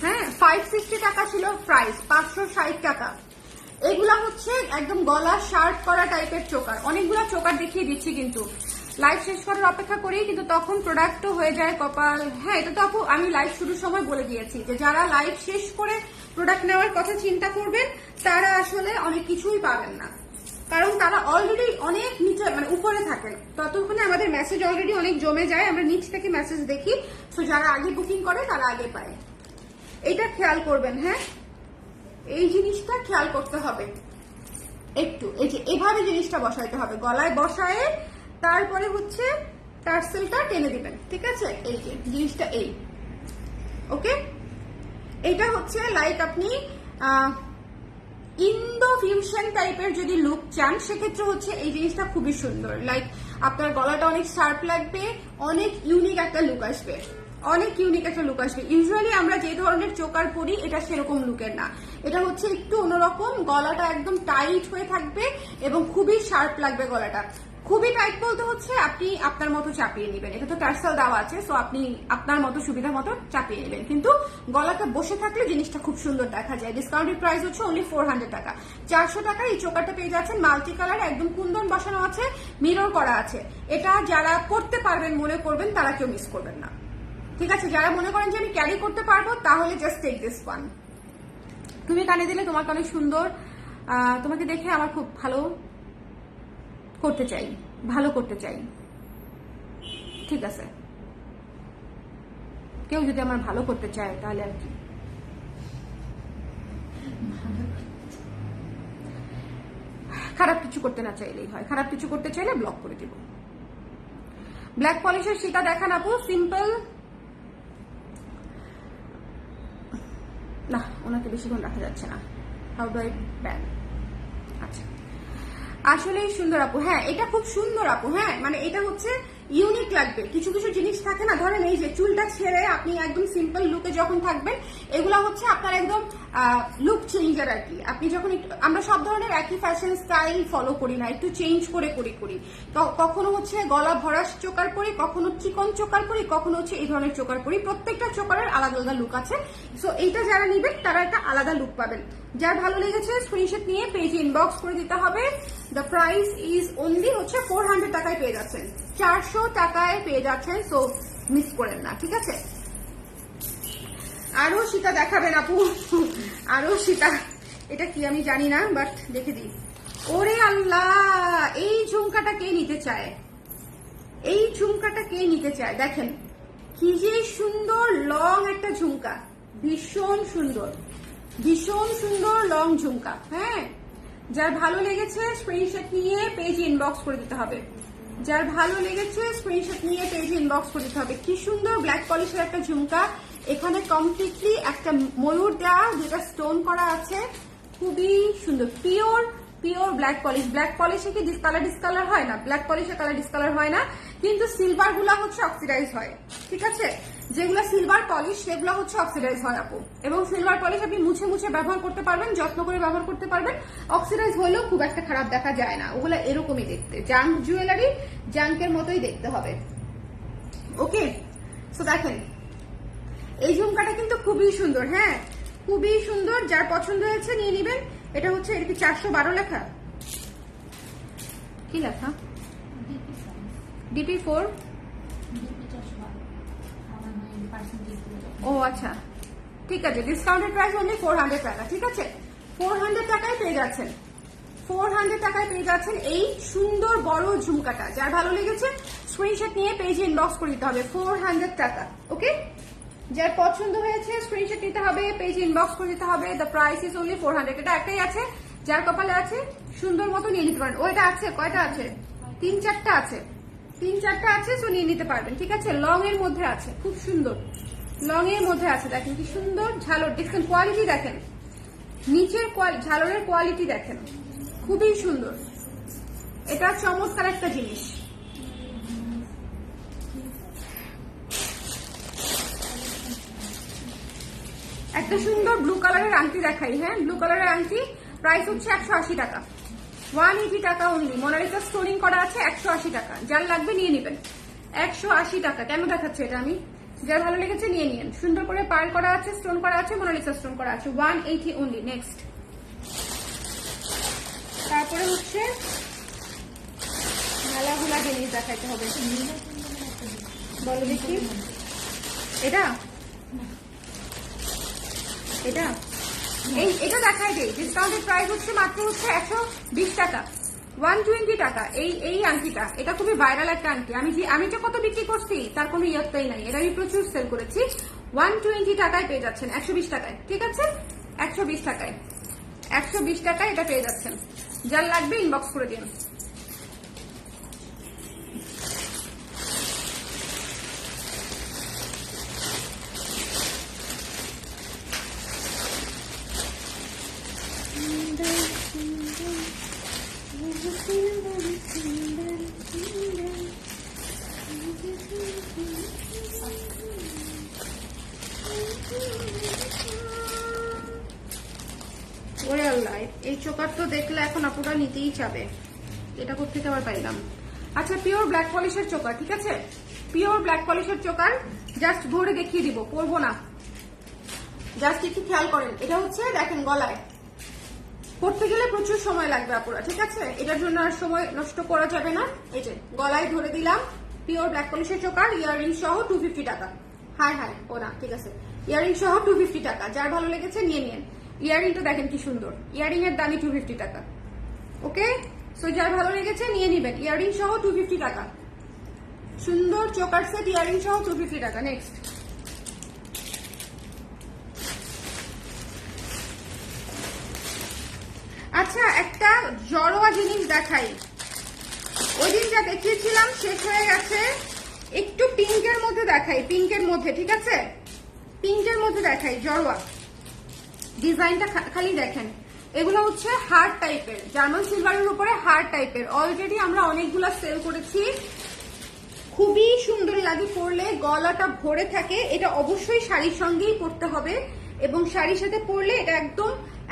S1: হ্যাঁ, 560 টাকা ছিল প্রাইস, 560 টাকা। এগুলা হচ্ছে একদম গলা শার্প করা টাইপের চোকার। অনেকগুলা চোকার দেখিয়ে দিচ্ছি, কিন্তু লাইভ শেষ করার অপেক্ষা করি, কিন্তু তখন প্রোডাক্টও হয়ে যায় কপাল। হ্যাঁ, এটা তো আপু আমি লাইভ শুরুর সময় বলে দিয়েছি যে যারা লাইভ শেষ করে প্রোডাক্ট নেওয়ার কথা চিন্তা করবেন তারা আসলে অনেক কিছুই পাবেন না, কারণ তারা অলরেডি অনেক নিচে, মানে উপরে থাকেন। ততক্ষণে আমাদের মেসেজ অলরেডি অনেক জমে যায়, আমরা নিচ থেকে মেসেজ দেখি। তো যারা আগে বুকিং করে তারা আগে পায়। এটা খেয়াল করবেন। হ্যাঁ, এই জিনিসটা খেয়াল করতে হবে। একটু এই যে এভাবে জিনিসটা বসাইতে হবে, গলায় বসায় তারপরে হচ্ছে টার্সেলটা টেনে দিবেন, ঠিক আছে? এই যে জিনিসটা এই, ওকে? এটা হচ্ছে লাইক আপনি ইন্দো ফিউশন টাইপের যদি লুক চান সেক্ষেত্রে হচ্ছে এই জিনিসটা খুবই সুন্দর। লাইক আপনার গলাটা অনেক শার্প লাগবে, অনেক ইউনিক একটা লুক আসবে, অনেক ইউনিক একটা লুক আসবে। ইউজুয়ালি আমরা যে ধরনের চোকার পরি এটা সেরকম লুকের না, এটা হচ্ছে একটু অন্যরকম। গলাটা একদম টাইট হয়ে থাকবে এবং খুবই শার্প লাগবে গলাটা। খুবই টাইট বলতে হচ্ছে আপনি আপনার মতো চাপিয়ে নেবেন, এটা তো টার্সেল দেওয়া আছে, সো আপনি আপনার মতো সুবিধা মতো চাপিয়ে নেবেন, কিন্তু গলাটা বসে থাকলে জিনিসটা খুব সুন্দর দেখা যায়। ডিসকাউন্টেড প্রাইস হচ্ছে অনলি 400 টাকা। 400 টাকা এই চোকারটা পেয়ে যাচ্ছেন মাল্টি কালার, একদম কুন্দন বসানো আছে, মিরর করা আছে। এটা যারা করতে পারবেন মনে করবেন তারা কেউ মিস করবেন না, ঠিক আছে? যারা মনে করেন যে আমি ক্যারি করতে পারবো তাহলে জাস্ট টেক দিস ওয়ান। তুমি কানে দিলে তোমাকে অনেক সুন্দর, তোমাকে দেখে আমার খুব ভালো করতে চাই, ভালো করতে চাই, ঠিক আছে? কেউ যদি আমার ভালো করতে চায় তাহলে আর কি, খারাপ কিছু করতে না চাইলেই হয়, খারাপ কিছু করতে চাইলে ব্লক করে দিব। ব্ল্যাক পলিশের শিকা দেখান আপু, সিম্পল না, ওনাকে বেশিক্ষণ রাখা যাচ্ছে না, হাউ ডু আই ব্যান। আচ্ছা, আসলেই সুন্দর আপু, হ্যাঁ এটা খুব সুন্দর আপু, হ্যাঁ মানে এটা হচ্ছে ইউনিক লাগবে। কিছু কিছু জিনিস থাকে না, ধরেন এই যে চুলটা ছেড়ে আপনি একদম সিম্পল লুকে যখন থাকবেন, এগুলা হচ্ছে আপনার একদম লুক চেঞ্জার আর কি। আপনি যখন আমরা সব ধরনের একই ফ্যাশন স্টাইল ফলো করি না, একটু চেঞ্জ করে করি। কখনো হচ্ছে গলা ভরা চোকার পরি, কখনো চিকন চোকার পরি, কখনো হচ্ছে এই ধরনের চোকার পরি। প্রত্যেকটা চোকারের আলাদা আলাদা লুক আছে, সো এইটা যারা নিবেন তারা একটা আলাদা লুক পাবেন। যার ভালো লেগেছে স্ক্রিনশট নিয়ে পেজে ইনবক্স করে দিতে হবে। দ্য প্রাইস ইজ অনলি হচ্ছে 400 টাকায় পেয়ে যাচ্ছেন, 400 টাকায় পেয়ে যাচ্ছেন, সো মিস করেন না, ঠিক আছে? আরো সীতা দেখাবেন আপু, আরো সীতা, এটা কি আমি জানি না, বাট দেখে দিই। ওরে আল্লাহ, এই ঝুমকাটা কে নিতে চায়, এই ঝুমকাটা কে নিতে চায়? দেখেন কি যে সুন্দর লং একটা ঝুমকা, ভীষণ সুন্দর, ভীষণ সুন্দর লং ঝুমকা। হ্যাঁ, যার ভালো লেগেছে স্ক্রিনশট নিয়ে পেজে ইনবক্স করে দিতে হবে, যার ভালো লেগেছে স্ক্রিনশট নিয়ে পেজে ইনবক্স করে দিতে হবে। কি সুন্দর ব্ল্যাক পলিশের একটা ঝুমকা, এখানে কমপ্লিটলি একটা ময়ূর দেওয়া, যেটা স্টোন করা আছে, খুবই সুন্দর। Pure pure black polish. Black পলিশে কি ডিসকালার হয় না, ব্ল্যাক পলিশে কালার ডিসকালার হয় না, কিন্তু সিলভার গুলা হচ্ছে অক্সিডাইজ হয়, ঠিক আছে? যেগুলো সিলভার পলিশ সেগুলো হচ্ছে অক্সিডাইজ হয় আপু, এবং সিলভার পলিশ আপনি মুছে মুছে ব্যবহার করতে পারবেন, যত্ন করে ব্যবহার করতে পারবেন। অক্সিডাইজ হলেও খুব একটা খারাপ দেখা যায় না, ওগুলো এরকমই দেখতে, জাঙ্ক জুয়েলারি, জাঙ্কের মতোই দেখতে হবে। ওকে, সো দেখেন এই ঝুমকাটা কিন্তু খুবই সুন্দর, হ্যাঁ খুবই সুন্দর। যার পছন্দ হয়েছে নিয়ে নিবেন। এটা হচ্ছে এর কি 412 লেখা, কি লেখা? DP4। ও আচ্ছা, ঠিক আছে। ডিসকাউন্টেড প্রাইস অনলি 400 টাকা, ঠিক আছে? 400 টাকায় পেয়ে যাচ্ছেন, 400 টাকায় পেয়ে যাচ্ছেন এই সুন্দর বড় ঝুমকাটা। যার ভালো লেগেছে স্ক্রিনশট নিয়ে পেজে ইনবক্স করে দিতে হবে, 400 টাকা। ওকে, যার পছন্দ হয়েছে স্ক্রিনশট নিতে হবে, পেজে ইনবক্স করে দিতে হবে। The price is only 400। এটা একটাই আছে, যার কপালে আছে সুন্দর মতো নিয়ে নিতে পারেন। ওইটা আছে, কয়টা আছে? 3-4টা আছে, 3-4টা আছে, সো নিয়ে নিতে পারবেন, ঠিক আছে? লং এর মধ্যে আছে, খুব সুন্দর লং এর মধ্যে আছে। দেখেন কি সুন্দর ঝালর, দেখছেন কোয়ালিটি, দেখেন নিচের ঝালরের কোয়ালিটি দেখেন, খুবই সুন্দর। এটা চমৎকার একটা জিনিস। একটা সুন্দর ব্লু কালারের আংটি দেখাই, হ্যাঁ ব্লু কালারের আংটি, প্রাইস হচ্ছে 180 টাকা, 180 টাকা অনলি। মোনালিসা স্টোনিং করা আছে, 180 টাকা। যার লাগবে নিয়ে নেবেন, 180 টাকা। কেন দেখাচ্ছে এটা আমি? যার ভালো লেগেছে নিয়ে নিন। সুন্দর করে পার্ল করা আছে, স্টোন করা আছে, মোনালিসা স্টোন করা আছে, 180 অনলি। নেক্সট, তারপরে হচ্ছে মেলাগুলা জিনিস দেখাইতে হবে, বলো দেখি। এটা এটা এটা দেখাই দেই। ডিসকাউন্টেড প্রাইস হচ্ছে মাত্র হচ্ছে 120 টাকা, 120 টাকা। এই আংটিটা, এটা খুবই ভাইরাল একটা আংটি। আমি যে কত বিক্রি করছি তার কোনো ইয়ত্তাই নাই, এটা আমি প্রচুর সেল করেছি। 120 টাকায় পেয়ে যাচ্ছেন, 120 টাকায়, ঠিক আছে? 120 টাকায়, 120 টাকায় এটা পেয়ে যাচ্ছেন। যার লাগবে ইনবক্স করে দিন। ওরে আল্লাহ, এই চোকার তো দেখলে এখন আপুরা নিতেই চাবে। এটা কোথেকে আবার পাইলাম? আচ্ছা, পিওর ব্ল্যাক পলিশের চোকার, ঠিক আছে, পিওর ব্ল্যাক পলিশের চোকার। জাস্ট ভরে দেখিয়ে দিব, পরবো না, জাস্ট একটু খেয়াল করেন। এটা হচ্ছে দেখেন গলায় পড়তে গেলে প্রচুর সময় লাগবে আপুরা, ঠিক আছে, এটার জন্য আর সময় নষ্ট করা যাবে না। এই যে গলায় ধরে দিলাম, পিওর ব্ল্যাক পলিশের চোকার, ইয়াররিং সহ 250 টাকা। হাই হাই, ও না, ঠিক আছে, ইয়াররিং সহ 250 টাকা। যার ভালো লেগেছে নিয়ে নিন। ইয়াররিংটা দেখেন কি সুন্দর, ইয়াররিং এর দামই 250 টাকা। ওকে, সো যার ভালো লেগেছে নিয়ে নিবেন। ইয়াররিং সহ 250 টাকা, সুন্দর চোকার সেট, ইয়াররিং সহ 250 টাকা। নেক্সট, আচ্ছা একটা জড়োয়া জিনিস দেখাই। ওই দিন যা দেখিয়েছিলাম শেষ হয়ে গেছে, একটু পিঙ্কের মধ্যে দেখাই, পিঙ্কের মধ্যে, ঠিক আছে, পিঙ্কের মধ্যে দেখাই জড়োয়া। ডিজাইনটা খালি দেখেন, এগুলো হচ্ছে হার্ড টাইপের, জার্মান সিলভারের উপরে হার্ড টাইপের। অলরেডি আমরা অনেকগুলা সেল করেছি, খুবই সুন্দর লাগে পরলে, গলাটা ভরে থাকে। এটা অবশ্যই শাড়ির সঙ্গেই পরতে হবে, এবং শাড়ির সাথে পরলে এটা একদম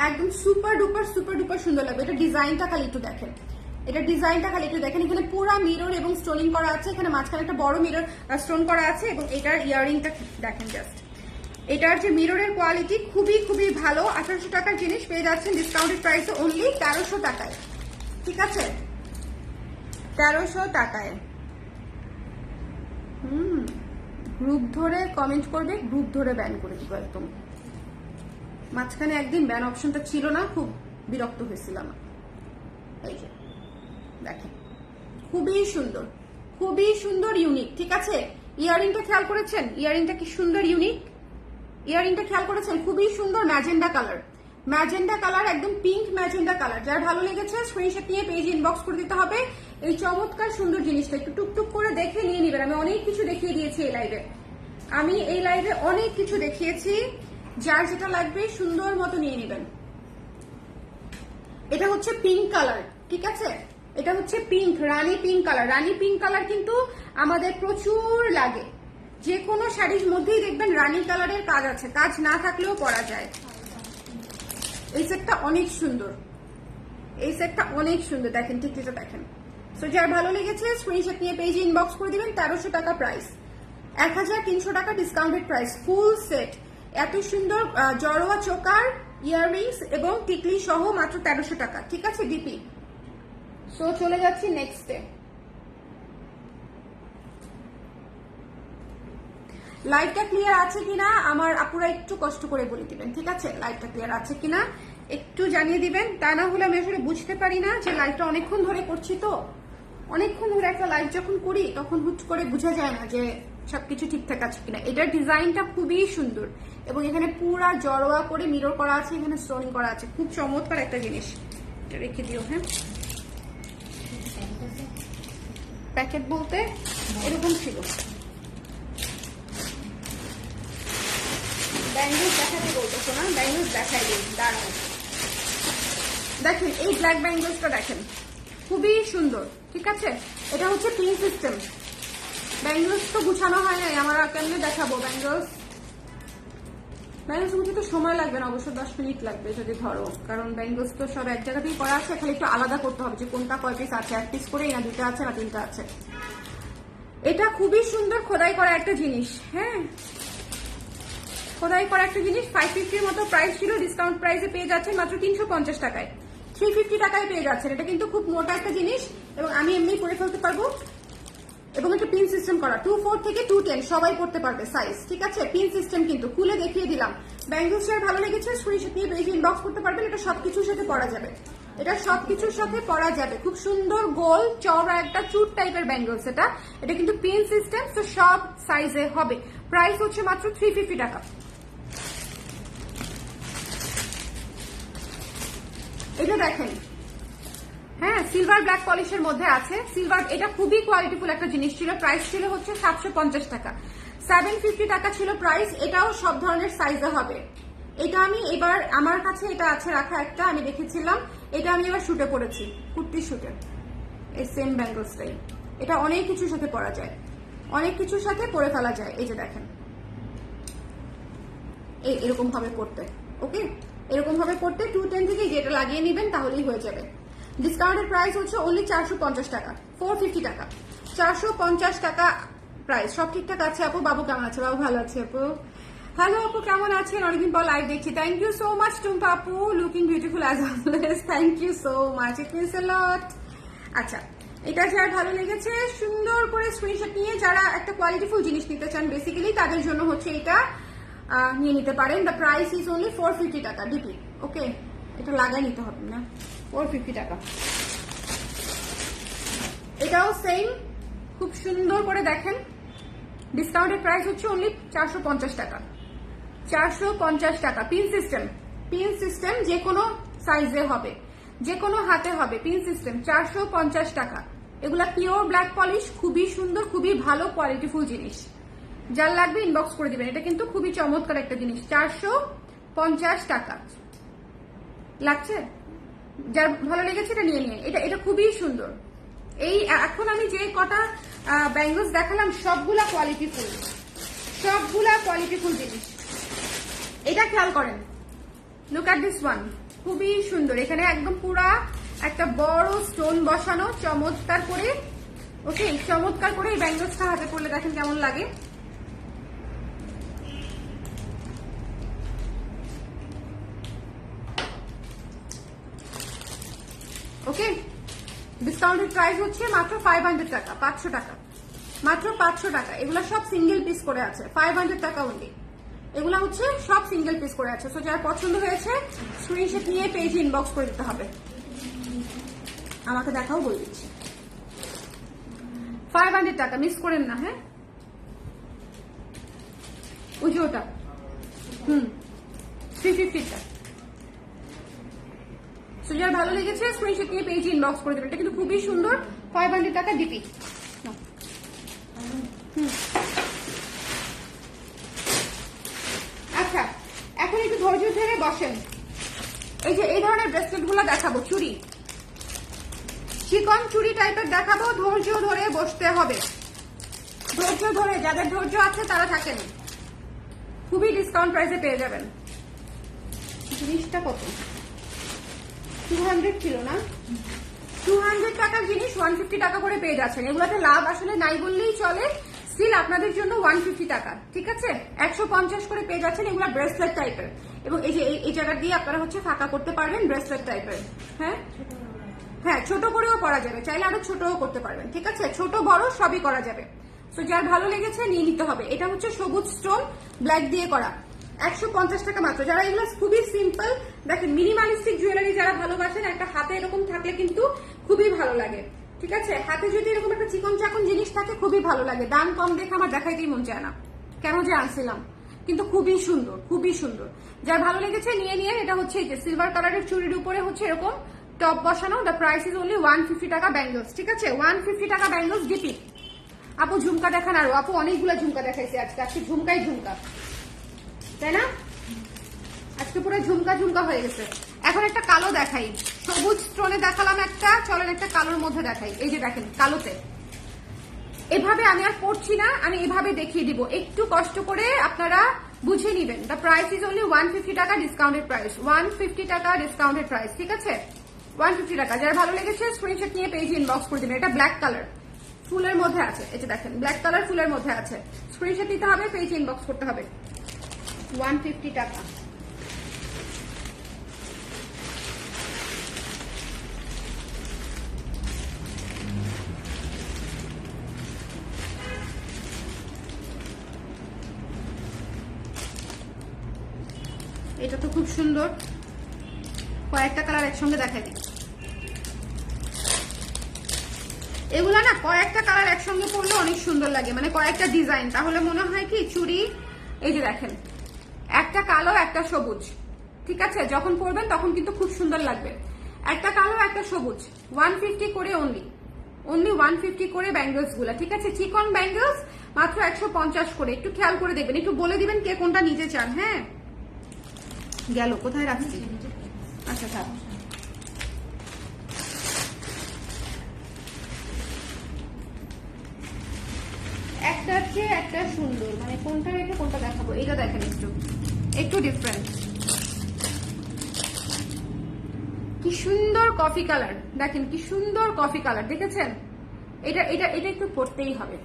S1: একদম সুপার ডুপার সুন্দর লাগবে। এটা ডিজাইনটা খালি একটু দেখেন, এটা ডিজাইনটা খালি একটু দেখেন। এখানে পুরো মিরর এবং স্টোনিং করা আছে, এখানে মাঝখানে একটা বড় মিরর স্টোন করা আছে, এবং এটার ইয়াররিংটা দেখেন জাস্ট। এটার যে মিররের কোয়ালিটি খুবই ভালো। 1800 টাকার জিনিস পেয়ে যাচ্ছেন ডিসকাউন্টেড প্রাইসে অনলি 1300 টাকায়, ঠিক আছে, 1300 টাকায়। গ্রুপ ধরে কমেন্ট করবে, গ্রুপ ধরে ব্যান করে দিব একদম। মাঝখানে একদিন ব্যান অপশনটা ছিল না, খুব বিরক্ত হয়েছিলাম। এই যে দেখেন, খুবই সুন্দর ইউনিক, ঠিক আছে। ইয়াররিংটা খেয়াল করেছেন, ইয়াররিংটা কি সুন্দর ইউনিক, ইয়াররিংটা খেয়াল করেছেন, খুবই সুন্দর ম্যাজেন্ডা কালার, একদম পিঙ্ক ম্যাজেন্ডা কালার। যার ভালো লেগেছে স্ক্রিনশট নিয়ে পেজ ইনবক্স করে দিতে হবে। এই চমৎকার সুন্দর জিনিসটা একটু টুকটুক করে দেখে নিয়ে নিবেন। আমি অনেক কিছু দেখিয়ে দিয়েছি এই লাইভে, অনেক কিছু দেখিয়েছি। যার যেটা লাগবে সুন্দর মতো নিয়ে নিবেন। এটা হচ্ছে পিঙ্ক কালার, ঠিক আছে, এটা হচ্ছে পিঙ্ক, রানী পিঙ্ক কালার কিন্তু আমাদের প্রচুর লাগে। যে কোনো শাড়ির মধ্যেই দেখবেন রানী কালারের কাজ আছে, কাজ না থাকলেও পরা যায়। এই সেটটা অনেক সুন্দর, দেখেন, টিকটিটা দেখেন। সো যার ভালো লেগেছে স্ক্রিনশট নিয়ে পেজে ইনবক্স করে দিবেন। 1300 টাকা প্রাইস, 1300 টাকা ডিসকাউন্টেড প্রাইস, ফুল সেট। এত সুন্দর জড়োয়া চোকার, ইয়াররিংস এবং টিকলি সহ মাত্র 1300 টাকা, ঠিক আছে ডিপি। সো চলে যাচ্ছি নেক্সটে। লাইটটা ক্লিয়ার আছে কিনা আমার আপুরা একটু কষ্ট করে বলে দিবেন, ঠিক আছে, লাইটটা ক্লিয়ার আছে কিনা একটু জানিয়ে দিবেন। তা না হলে আমি আসলে বুঝতে পারি না, যে লাইটটা অনেকক্ষণ ধরে করছি, তো অনেকক্ষণ ধরে একটা লাইট যখন করি তখন হুট করে বোঝা যায় না যে সবকিছু ঠিকঠাক আছে কিনা। এটার ডিজাইনটা খুবই সুন্দর, এবং এখানে পুরা জড়োয়া করে মিরর করা আছে, এখানে স্টোনিং করা আছে, খুব চমৎকার একটা জিনিস। এটা রেখে দিও। হ্যাঁ, প্যাকেট বলতে এরকম ছিল। ব্যাঙ্গলস দেখাতে বলতেছো না, ব্যাঙ্গলস দেখাই দিন, দাঁড়ান। দেখেন এই ব্ল্যাক ব্যাঙ্গলসটা দেখেন, খুবই সুন্দর, ঠিক আছে। এটা হচ্ছে পিন সিস্টেম। ব্যাঙ্গলস তো গুছানো হয় নাই, আমরা কেমনে দেখাবো ব্যাঙ্গলস গুছাতে সময় লাগবে না, অবশ্য 10 মিনিট লাগবে যদি ধরো, কারণ ব্যাঙ্গলস তো সব এক জায়গাতেই করা আছে, খালি একটু আলাদা করতে হবে যে কোনটা কয় পিস আছে, 1 পিস করে না 2টা আছে না 3টা আছে। এটা খুবই সুন্দর খোদাই করা একটা জিনিস, হ্যাঁ, খোদাই করা একটা জিনিস। 550 মতো প্রাইস ছিল, ডিসকাউন্ট প্রাইসে পেয়ে যাচ্ছেন মাত্র 350 টাকায়, 350 টাকায় পেয়ে যাচ্ছেন। এটা কিন্তু খুব মোটা একটা জিনিস, এবং আমি এমনি পরে ফেলতে পারবো, এবং একটা পিন সিস্টেম করা, 24 থেকে 210 সবাই পড়তে পারবে সাইজ, ঠিক আছে। পিন সিস্টেম কিন্তু খুলে দেখিয়ে দিলাম। ব্যাঙ্গলসটার ভালো লেগেছে স্ক্রিনশট নিয়ে পেজে ইনবক্স করতে পারবেন। এটা সবকিছুর সাথে পরা যাবে, খুব সুন্দর গোল চওড়া একটা চুট টাইপের ব্যাঙ্গলস। এটা কিন্তু পিন সিস্টেম, তো সব সাইজে হবে। প্রাইস হচ্ছে মাত্র 350 টাকা। এটা দেখেন, হ্যাঁ, সিলভার ব্ল্যাক পলিশের মধ্যে আছে। সিলভার, এটা খুবই কোয়ালিটিফুল একটা জিনিস ছিল। প্রাইস ছিল হচ্ছে 750 টাকা, 750 টাকা ছিল প্রাইস। এটাও সব ধরনের সাইজে হবে। এটা আমি এবার, আমার কাছে এটা আছে রাখা একটা, আমি দেখেছিলাম। এটা আমি এবার শুটে পরেছি, কুর্তি শুটে, এই সেম ব্যাঙ্গলসটাই। এটা অনেক কিছুর সাথে পরা যায়, অনেক কিছুর সাথে পরে ফেলা যায়। এই যে দেখেন, এরকম ভাবে পড়তে, ওকে, এরকম ভাবে পড়তে 210 থেকে যেটা লাগিয়ে নেবেন তাহলেই হয়ে যাবে। ডিসকাউন্টেড প্রাইস হচ্ছে অনলি 450 টাকা, 450 টাকা, 450 টাকা প্রাইস। সব ঠিকঠাক আছে আপু? বাবু কেমন আছে? বাবু ভালো আছে আপু? হ্যালো আপু, কেমন আছেন? অনেকদিন পর লাইভ দেখছি। Thank you so much Tumpa আপু, looking beautiful as always. Thank you so much, it means a lot. আচ্ছা, এটা যার ভালো লেগেছে সুন্দর করে স্ক্রিনশট নিয়ে যারা একটা কোয়ালিটিফুল জিনিস নিতে চান বেসিক্যালি তাদের জন্য হচ্ছে এটা নিয়ে নিতে পারেন। দ্য প্রাইস ইজ অনলি 450 টাকা ডিপি, ওকে। এটা লাগাই নিতে হবে না, 450 টাকা। এটাও সেম, খুব সুন্দর করে দেখেন। ডিসকাউন্টেড প্রাইস হচ্ছে অনলি 450 টাকা, 450 টাকা। পিন সিস্টেম, পিন সিস্টেম যে কোনো সাইজে হবে, যে কোনো হাতে হবে, পিন সিস্টেম 450 টাকা। এগুলা পিওর ব্ল্যাক পলিশ, খুবই সুন্দর, খুবই ভালো কোয়ালিটিফুল জিনিস। যার লাগবে ইনবক্স করে দিবেন। এটা কিন্তু খুবই চমৎকার একটা জিনিস, 450 টাকা লাগছে। যার ভালো লেগেছে এটা নিয়ে নিয়ে, এটা খুবই সুন্দর। এই এখন আমি যে কটা ব্যাঙ্গলস দেখালাম সবগুলা কোয়ালিটিফুল, সবগুলা কোয়ালিটিফুল জিনিস। এটা খেয়াল করেন, লুক অ্যাট দিস ওয়ান, খুবই সুন্দর। এখানে একদম পুরা একটা বড় স্টোন বসানো, চমৎকার করে, ওকে, চমৎকার করে। এই ব্যাঙ্গলসটা হাতে পড়লে দেখেন কেমন লাগে। ওকে, ডিসকাউন্টেড প্রাইস হচ্ছে মাত্র 500 টাকা, 500 টাকা, মাত্র 500 টাকা। এগুলো সব সিঙ্গেল পিস করে আছে, 500 টাকা অনলি। এগুলো হচ্ছে সব সিঙ্গেল পিস করে আছে। সো যার পছন্দ হয়েছে স্ক্রিনশট নিয়ে পেজে ইনবক্স করে দিতে হবে। আমাকে দেখাও, বলে দিচ্ছি 500 টাকা, মিস করেন না। হ্যাঁ, ওই যে ওটা 350 টাকা। সো যার ভালো লেগেছে স্ক্রিনশট নিয়ে পেজে ইনবক্স করে দেবেন। এটা কিন্তু খুবই সুন্দর, 500 টাকা ডিপি। আচ্ছা, এখন একটু ধৈর্য ধরে বসেন। এই যে এই ধরনের ব্রেসলেট গুলো দেখাবো, চুড়ি, চিকন চুড়ি টাইপের দেখাবো। ধৈর্য ধরে বসতে হবে, ধৈর্য ধরে, যাদের ধৈর্য আছে তারা থাকেন। খুবই ডিসকাউন্ট প্রাইসে পেয়ে যাবেন। জিনিসটা কত? 200 ছিল না? 200 টাকার জিনিস 150 টাকা করে পেয়ে যাচ্ছেন। এগুলোতে লাভ আসলে নাই বললেই চলে। স্টিল আপনাদের জন্য 150 টাকা, ঠিক আছে, 150 করে পেয়ে যাচ্ছেন। এগুলো ব্রেসলেট টাইপের, এবং এই যে এই জায়গা দিয়ে আপনারা হচ্ছে ফাঁকা করতে পারবেন, ব্রেসলেট টাইপের। হ্যাঁ হ্যাঁ, ছোট করেও করা যাবে, চাইলে আরো ছোটও করতে পারবেন, ঠিক আছে, ছোট বড় সবই করা যাবে। তো যার ভালো লেগেছে নিয়ে নিতে হবে। এটা হচ্ছে সবুজ স্টোন ব্ল্যাক দিয়ে করা, 150 টাকা মাত্র। যারা এগুলো খুবই সিম্পল, দেখেন মিনিমালিস্টিক জুয়েলারি যারা ভালোবাসেন, একটা হাতে এরকম থাকলে কিন্তু খুবই ভালো লাগে, ঠিক আছে। হাতে যদি এরকম একটা চিকন চাকন জিনিস থাকে খুবই ভালো লাগে। দাম কম দেখে আমার দেখাইতেই মন চায় না, কেন যে আনছিলাম, কিন্তু খুবই সুন্দর, খুবই সুন্দর। যার ভালো লেগেছে নিয়ে নিয়ে। এটা হচ্ছে এই যে সিলভার কালারের চুড়ির উপরে হচ্ছে এরকম টপ বসানো। দ্য প্রাইস ইজ অনলি 150 টাকা ব্যাঙ্গলস, ঠিক আছে, 150 টাকা ব্যাঙ্গলস ডিপি। আপু ঝুমকা দেখান আরো, আপু অনেকগুলো ঝুমকা দেখাইছে আজকে, আজকে ঝুমকাই ঝুমকা, তাই না? আজকে পুরো ঝুমকা ঝুমকা হয়ে গেছে। এখন একটা কালো দেখাই, সবুজ স্টোনে দেখালাম একটা, চলেন একটা কালোর মধ্যে দেখাই। এই যে দেখেন কালোতে, এভাবে আমি আর পড়ছি না, আমি এভাবে দেখিয়ে দিব, একটু কষ্ট করে আপনারা বুঝে নিবেন। দ্য প্রাইস ইজ অনলি 150 টাকা ডিসকাউন্টেড প্রাইস, 150 টাকা ডিসকাউন্টেড প্রাইস, ঠিক আছে, 150 টাকা। যার ভালো লেগেছে স্ক্রিনশট নিয়ে পেজে ইনবক্স করে দিবেন। এটা ব্ল্যাক কালার ফুলের মধ্যে আছে, এই যে দেখেন ব্ল্যাক কালার ফুলের মধ্যে আছে। স্ক্রিনশট নিতে হবে, পেজে ইনবক্স করতে হবে। 150 টাকা। এটা তো খুব সুন্দর, কয়েকটা কালার একসঙ্গে দেখাই দিই। এগুলা না কয়েকটা কালার একসঙ্গে পরলে অনেক সুন্দর লাগে, মানে কয়েকটা ডিজাইন, তাহলে মনে হয় কি চুড়ি। এই যে দেখেন একটা কালো একটা সবুজ, ঠিক আছে, যখন পরবেন তখন কিন্তু খুব সুন্দর লাগবে। একটা কালো একটা সবুজ, 150 করে অনলি 150 করে ব্যাঙ্গলস গুলা, ঠিক আছে? চিকন ব্যাঙ্গলস মাত্র 150 করে। একটু খেয়াল করে দেখবেন, একটু বলে দিবেন কে কোনটা নিতে চান। হ্যাঁ, গেল কোথায় রাখছি? আচ্ছা থাক। একটা চেয়ে একটা সুন্দর, মানে কোনটা রেখে কোনটা দেখাবো, এটা দেখেন একটু ডিফারেন্ট। কি সুন্দর কফি কালার, দেখেন কি সুন্দর কফি কালার, দেখেছেন? এটা এটা এটা একটু পরতেই হবে,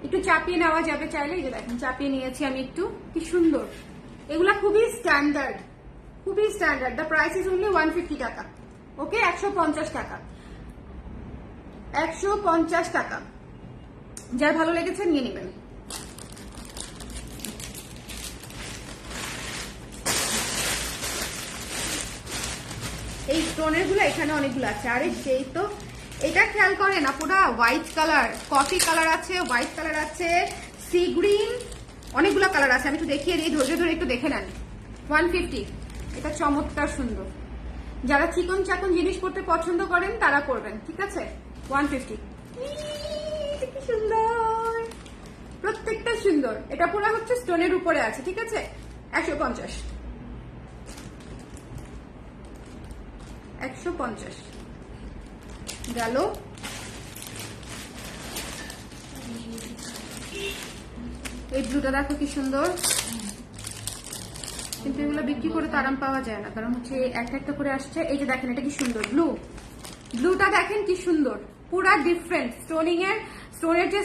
S1: একটু চাপিয়ে নেওয়া যাবে চাইলে। এই যে দেখেন চাপিয়ে নিয়েছি আমি একটু, কি সুন্দর। এগুলা খুবই স্ট্যান্ডার্ড, খুবই standard. The price is only 150 টাকা। ওকে, 150 টাকা, 150 টাকা। যার ভালো লেগেছে নিয়ে নেবেন। এই স্টোনের গুলো এখানে অনেকগুলো আছে। আরে সেই তো, এটা খেয়াল করেন আপুরা, হোয়াইট কালার, কফি কালার আছে, হোয়াইট কালার আছে, সি গ্রিন, অনেকগুলো কালার আছে। আমি একটু দেখিয়ে দিই, ধৈর্য ধরে একটু দেখে নেন। 150, এটা চমৎকার সুন্দর। যারা চিকন চাকন জিনিস পড়তে পছন্দ করেন তারা করবেন, ঠিক আছে? 150, কি সুন্দর, প্রত্যেকটা সুন্দর। এটা পুরো হচ্ছে স্টোনের উপরে আছে, ঠিক আছে? 150, 150 গেল। এই ব্লুটা দেখো কি সুন্দর, কিন্তু এগুলো বিক্রি করে তো আরাম পাওয়া যায় না, কারণ হচ্ছে একটা একটা করে আসছে। এই যে দেখেন এটা কি সুন্দর, ব্লুটা দেখেন কি সুন্দর, পুরা ডিফারেন্ট। স্টোনের যে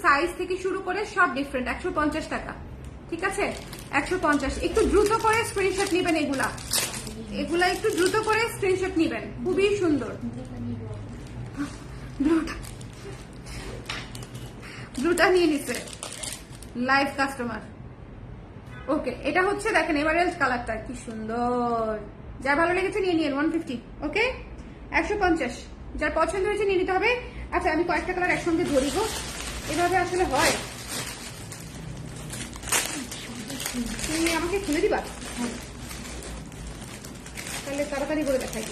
S1: সাইজ থেকে শুরু করে সব ডিফারেন্ট। 150 টাকা, ঠিক আছে? 150। একটু দ্রুত করে স্ক্রিনশট নেবেন, এগুলা একটু দ্রুত করে স্ক্রিনশট নেবেন, খুবই সুন্দর। ব্লুটা নিয়ে নিচ্ছে লাইভ কাস্টমার। ওকে, এটা হচ্ছে দেখেন এমারেল্ড কালারটা, কি সুন্দর। যার ভালো লেগেছে নিয়ে নিন। 150, ওকে, 150। যার পছন্দ হয়েছে নিয়ে নিতে হবে। আচ্ছা, আমি কয়েকটা কালার একসঙ্গে ধরি গো, এভাবে আসলে হয়। তুমি আমাকে খুলে দিবা, তাহলে তাড়াতাড়ি করে দেখাই।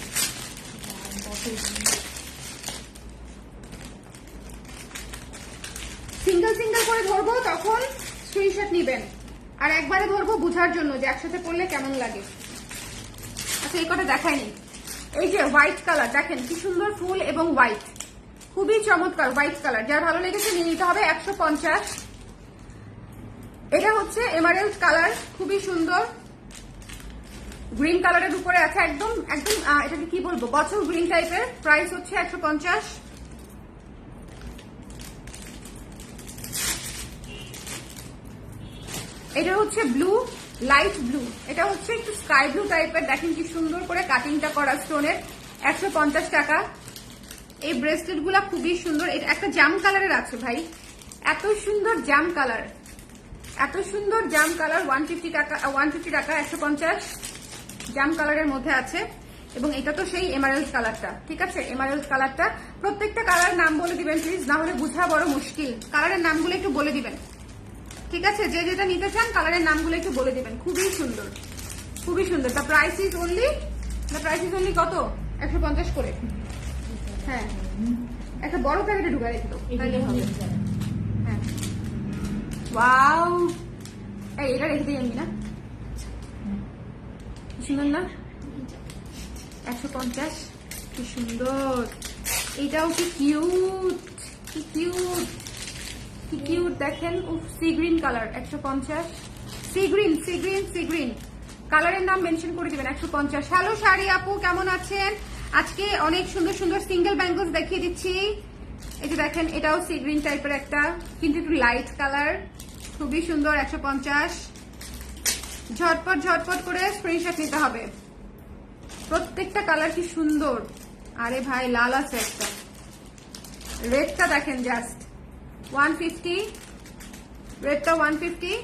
S1: সিঙ্গেল সিঙ্গেল করে ধরবো, তখন স্ক্রিনশট নিবেন। আর একবারে ধরবো বুঝার জন্য যে একসাথে পড়লে কেমন লাগে। আচ্ছা, এই কটা দেখায়নি। এই যে হোয়াইট কালার দেখেন কি সুন্দর, ফুল এবং হোয়াইট, খুবই চমৎকার হোয়াইট কালার। যার ভালো লেগেছে নিয়ে নিতে হবে। 150। এটা হচ্ছে এমারেল্ড কালার, খুবই সুন্দর, গ্রিন কালারের উপরে আছে, একদম একদম এটাকে কি বলবো, বটল গ্রিন টাইপের। প্রাইস হচ্ছে 150। এটা হচ্ছে ব্লু, লাইট ব্লু, এটা হচ্ছে একটু স্কাই ব্লু টাইপের। দেখেন কি সুন্দর করে কাটিংটা করা স্টোনের। 150 টাকা। এই ব্রেসলেট গুলা খুবই সুন্দর। এটা একটা জাম কালারের আছে ভাই, এত সুন্দর জাম কালার, এত সুন্দর জাম কালার। 150 টাকা, 150 টাকা, 150 জাম কালারের মধ্যে আছে। এবং এটা তো সেই এমারেল্ড কালারটা, ঠিক আছে? এমারেল্ড কালারটা। প্রত্যেকটা কালার নাম বলে দিবেন প্লিজ, না হলে বোঝা বড় মুশকিল। কালারের নামগুলো একটু বলে দিবেন, ঠিক আছে? যে যেটা নিতে চান কালারের নামগুলো একটু বলে দিবেন। খুবই সুন্দর, খুবই সুন্দর। দ্য প্রাইস ইজ অনলি কত? 150 করে। হ্যাঁ, একটা বড় প্যাকেটে ঢুকা রেখে দাও, তাহলে হবে। হ্যাঁ, ওয়াও, এটা রেখে দিই আমি না, সুন্দর না? 150, কি সুন্দর। এটাও কি কিউট, কি কিউট, কি কিউট দেখেন। Sea green colour, 150। Sea green কালারের নাম মেনশন করে দিবেন। 150। হ্যালো শাড়ি আপু, কেমন আছেন? আজকে অনেক সুন্দর সুন্দর সিঙ্গেল ব্যাঙ্গলস দেখিয়ে দিচ্ছি। এই যে দেখেন, এটাও সি গ্রিন টাইপের একটা, কিন্তু একটু লাইট কালার, খুবই সুন্দর। 150। ঝটপট করে স্ক্রিনশট নিতে হবে। প্রত্যেকটা কালার কি সুন্দর। আরে ভাই, লাল আছে একটা, রেডটা দেখেন জাস্ট 150। রেডটা 150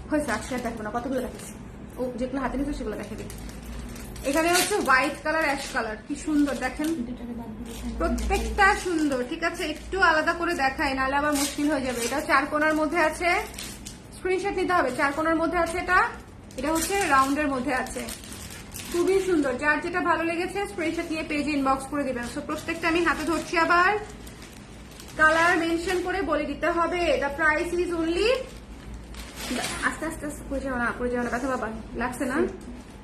S1: হয়েছে। আজকে দেখবো না, কতগুলো দেখেছি, ও যেগুলো হাতে নিচ্ছে সেগুলো দেখে দিই। এখানে হচ্ছে হোয়াইট কালার, অ্যাশ কালার, কি সুন্দর দেখেন, প্রত্যেকটা সুন্দর, ঠিক আছে? একটু আলাদা করে দেখাই, নাহলে আবার মুশকিল হয়ে যাবে। এটা 4 কোণার মধ্যে আছে, স্ক্রিনশট নিতে হবে। 4 কোণার মধ্যে আছে এটা, এটা হচ্ছে রাউন্ডের মধ্যে আছে। খুবই সুন্দর। যার যেটা ভালো লেগেছে স্ক্রিনশট নিয়ে পেজে ইনবক্স করে দিবেন। সো প্রত্যেকটা আমি হাতে ধরছি, আবার কালার মেনশন করে বলে দিতে হবে। দ্য প্রাইস ইজ অনলি, আস্তে আস্তে আস্তে করে যাও না, করে যাও না, ব্যথা বাবা লাগছে না?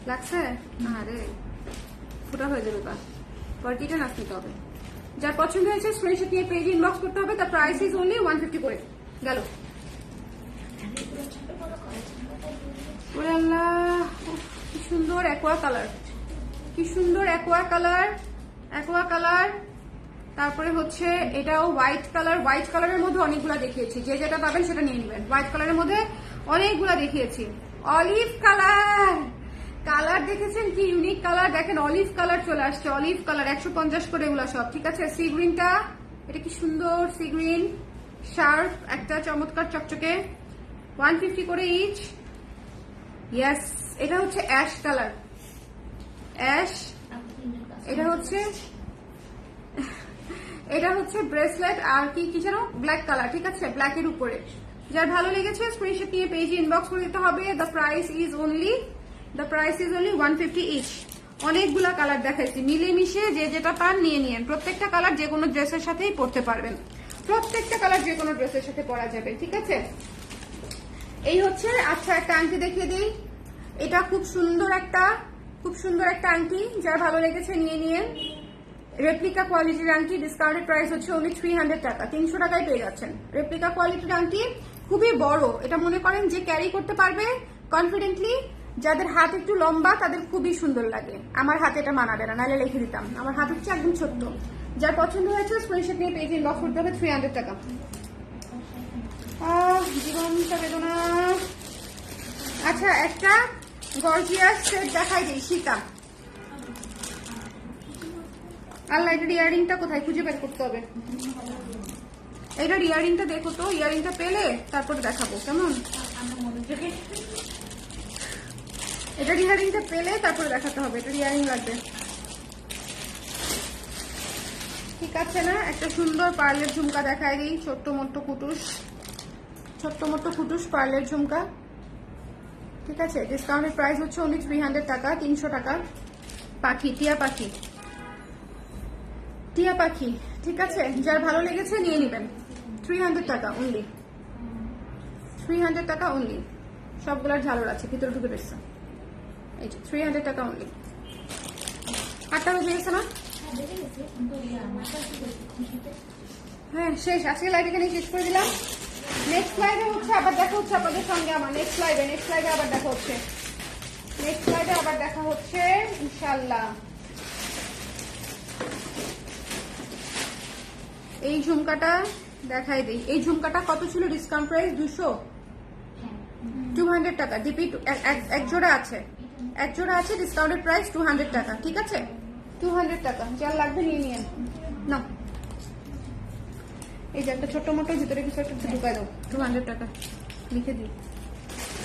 S1: লাগছে? আরে ফোটা হয়ে যাবে বা কোয়ালিটিটা নাচ নিতে হবে। যার পছন্দ হয়েছে স্ক্রিনশট নিয়ে পেজে ইনবক্স করতে হবে। দ্য প্রাইস ইজ অনলি 150 করে গেল। ওরে আল্লাহ, কি সুন্দর অ্যাকোয়া কালার, কি সুন্দর অ্যাকোয়া কালার, অ্যাকোয়া কালার। তারপরে হচ্ছে এটাও হোয়াইট কালার। হোয়াইট কালারের মধ্যে অনেকগুলা দেখিয়েছি, যে যেটা পাবেন সেটা নিয়ে নেবেন। হোয়াইট কালারের মধ্যে অনেকগুলা দেখিয়েছি। অলিভ কালার, কালার দেখেছেন কি ইউনিক কালার, দেখেন অলিভ কালার চলে আসছে। অলিভ কালার 150 করে এগুলো সব, ঠিক আছে। সি গ্রিনটা, এটা কি সুন্দর সি গ্রিন, শার্প একটা চমৎকার চকচকে, 150 করে ইচ। ইয়েস, এটা হচ্ছে অ্যাশ কালার, অ্যাশ। এটা হচ্ছে ব্রেসলেট আর কি কি যেন ব্ল্যাক কালার, ঠিক আছে, ব্ল্যাকের উপরে। যার ভালো লেগেছে স্ক্রিনশট নিয়ে পেজে ইনবক্স করে দিতে হবে। The price is only 150 each. অনেকগুলা কালার দেখাইছি, মিলেমিশে যে যেটা পান নিয়ে নিয়েন। প্রত্যেকটা কালার যে কোনো ড্রেসের সাথেই পরতে পারবেন, প্রত্যেকটা কালার যে কোনো ড্রেসের সাথে পরা যাবে, ঠিক আছে। এই হচ্ছে। আচ্ছা, একটা আংটি দেখিয়ে দিই। এটা খুব সুন্দর একটা আংটি, যার ভালো লেগেছে নিয়ে নিয়েন। রেপ্লিকা কোয়ালিটির আংটি, ডিসকাউন্টেড প্রাইস হচ্ছে অনলি 300 টাকা, 300 টাকায় পেয়ে যাচ্ছেন। রেপ্লিকা কোয়ালিটির আংটি, খুবই বড়। এটা মনে করেন যে ক্যারি করতে পারবে কনফিডেন্টলি, যাদের হাত একটু লম্বা তাদের খুবই সুন্দর লাগে। আমার হাতে এটা মানাবে না, নাহলে লিখে দিতাম। আমার হাত হচ্ছে একদম ছোট্ট। যার পছন্দ হয়েছে স্ক্রিনশট নিয়ে পেজে ইনবক্স করতে হবে। 300 টাকা। জীবনটা বেদনা। আচ্ছা, একটা গর্জিয়াস সেট দেখাই দিই, সীতা। আল্লাহ, এটার ইয়ারিংটা কোথায় খুঁজে বের করতে হবে। এটার ইয়ারিংটা দেখো তো, ইয়ারিংটা পেলে তারপরে দেখাবো, কেমন? এটার ইয়ারিংটা পেলে তারপরে দেখাতে হবে। এটার ইয়ারিং লাগবে, ঠিক আছে না? একটা সুন্দর পার্লের ঝুমকা দেখাই দিই, ছোট্ট মোট্ট কুটুস পার্লের ঝুমকা, ঠিক আছে। ডিসকাউন্টেড প্রাইস হচ্ছে অনলি 300 টাকা, 300 টাকা। পাখি, টিয়া পাখি, টিয়া পাখি, ঠিক আছে। যার ভালো লেগেছে নিয়ে নেবেন। 300 টাকা অনলি, 300 টাকা অনলি। সবগুলার ঝালর আছে, ভিতরে ঢুকে রয়েছে। এই যে 300 টাকা অনলি। 8টা বেজে গেছে না? হ্যাঁ, শেষ। আজকে লাইভ এখানে শেষ করে দিলাম। নেক্সট লাইভে হচ্ছে আবার দেখা হচ্ছে আপনাদের সঙ্গে আমার। নেক্সট লাইভে আবার দেখা হচ্ছে, ইনশাআল্লাহ। এই ঝুমকাটা দেখাই দিই। এই ঝুমকাটা কত ছিল? ডিসকাউন্ট প্রাইস 200 টাকা। ডিপি এক জোড়া আছে, ডিসকাউন্টেড প্রাইস 200 টাকা, ঠিক আছে। 200 টাকা, যার লাগবে নিয়ে নিয়েন। না, এই যে একটা ছোট্ট মোটো ভিতরে কিছু একটা ঢুকাই দাও, 200 টাকা লিখে দিই,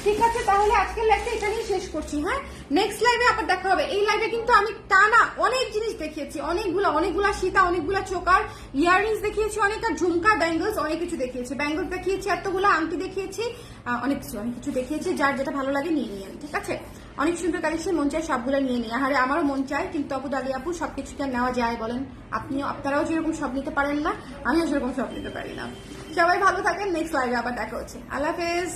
S1: ঠিক আছে। তাহলে আজকের লাইভটা এখানেই শেষ করছি। হ্যাঁ, নেক্সট লাইভে আবার দেখা হবে। এই লাইভে কিন্তু আমি টানা অনেক জিনিস দেখিয়েছি, অনেকগুলা সীতা, অনেকগুলা চোকার, ইয়াররিংস দেখিয়েছি অনেক, আর ঝুমকা, ব্যাঙ্গলস, অনেক কিছু দেখিয়েছি। ব্যাঙ্গলস দেখিয়েছি এতগুলো, আংটি দেখিয়েছি, অনেক কিছু দেখিয়েছি। যার যেটা ভালো লাগে নিয়ে নিয়েন, ঠিক আছে। অনেক সুন্দর কালেকশন, মন চায় সবগুলো নিয়ে নিই। আরে আমারও মন চায়, কিন্তু আপু দালি আপু সবকিছু কি নেওয়া যায় বলেন? আপনারাও যেরকম সব নিতে পারেন না, আমিও সেরকম সব নিতে পারি না। সবাই ভালো থাকেন। নেক্সট লাইভে আবার দেখা হচ্ছে। আল্লাহ হাফেজ।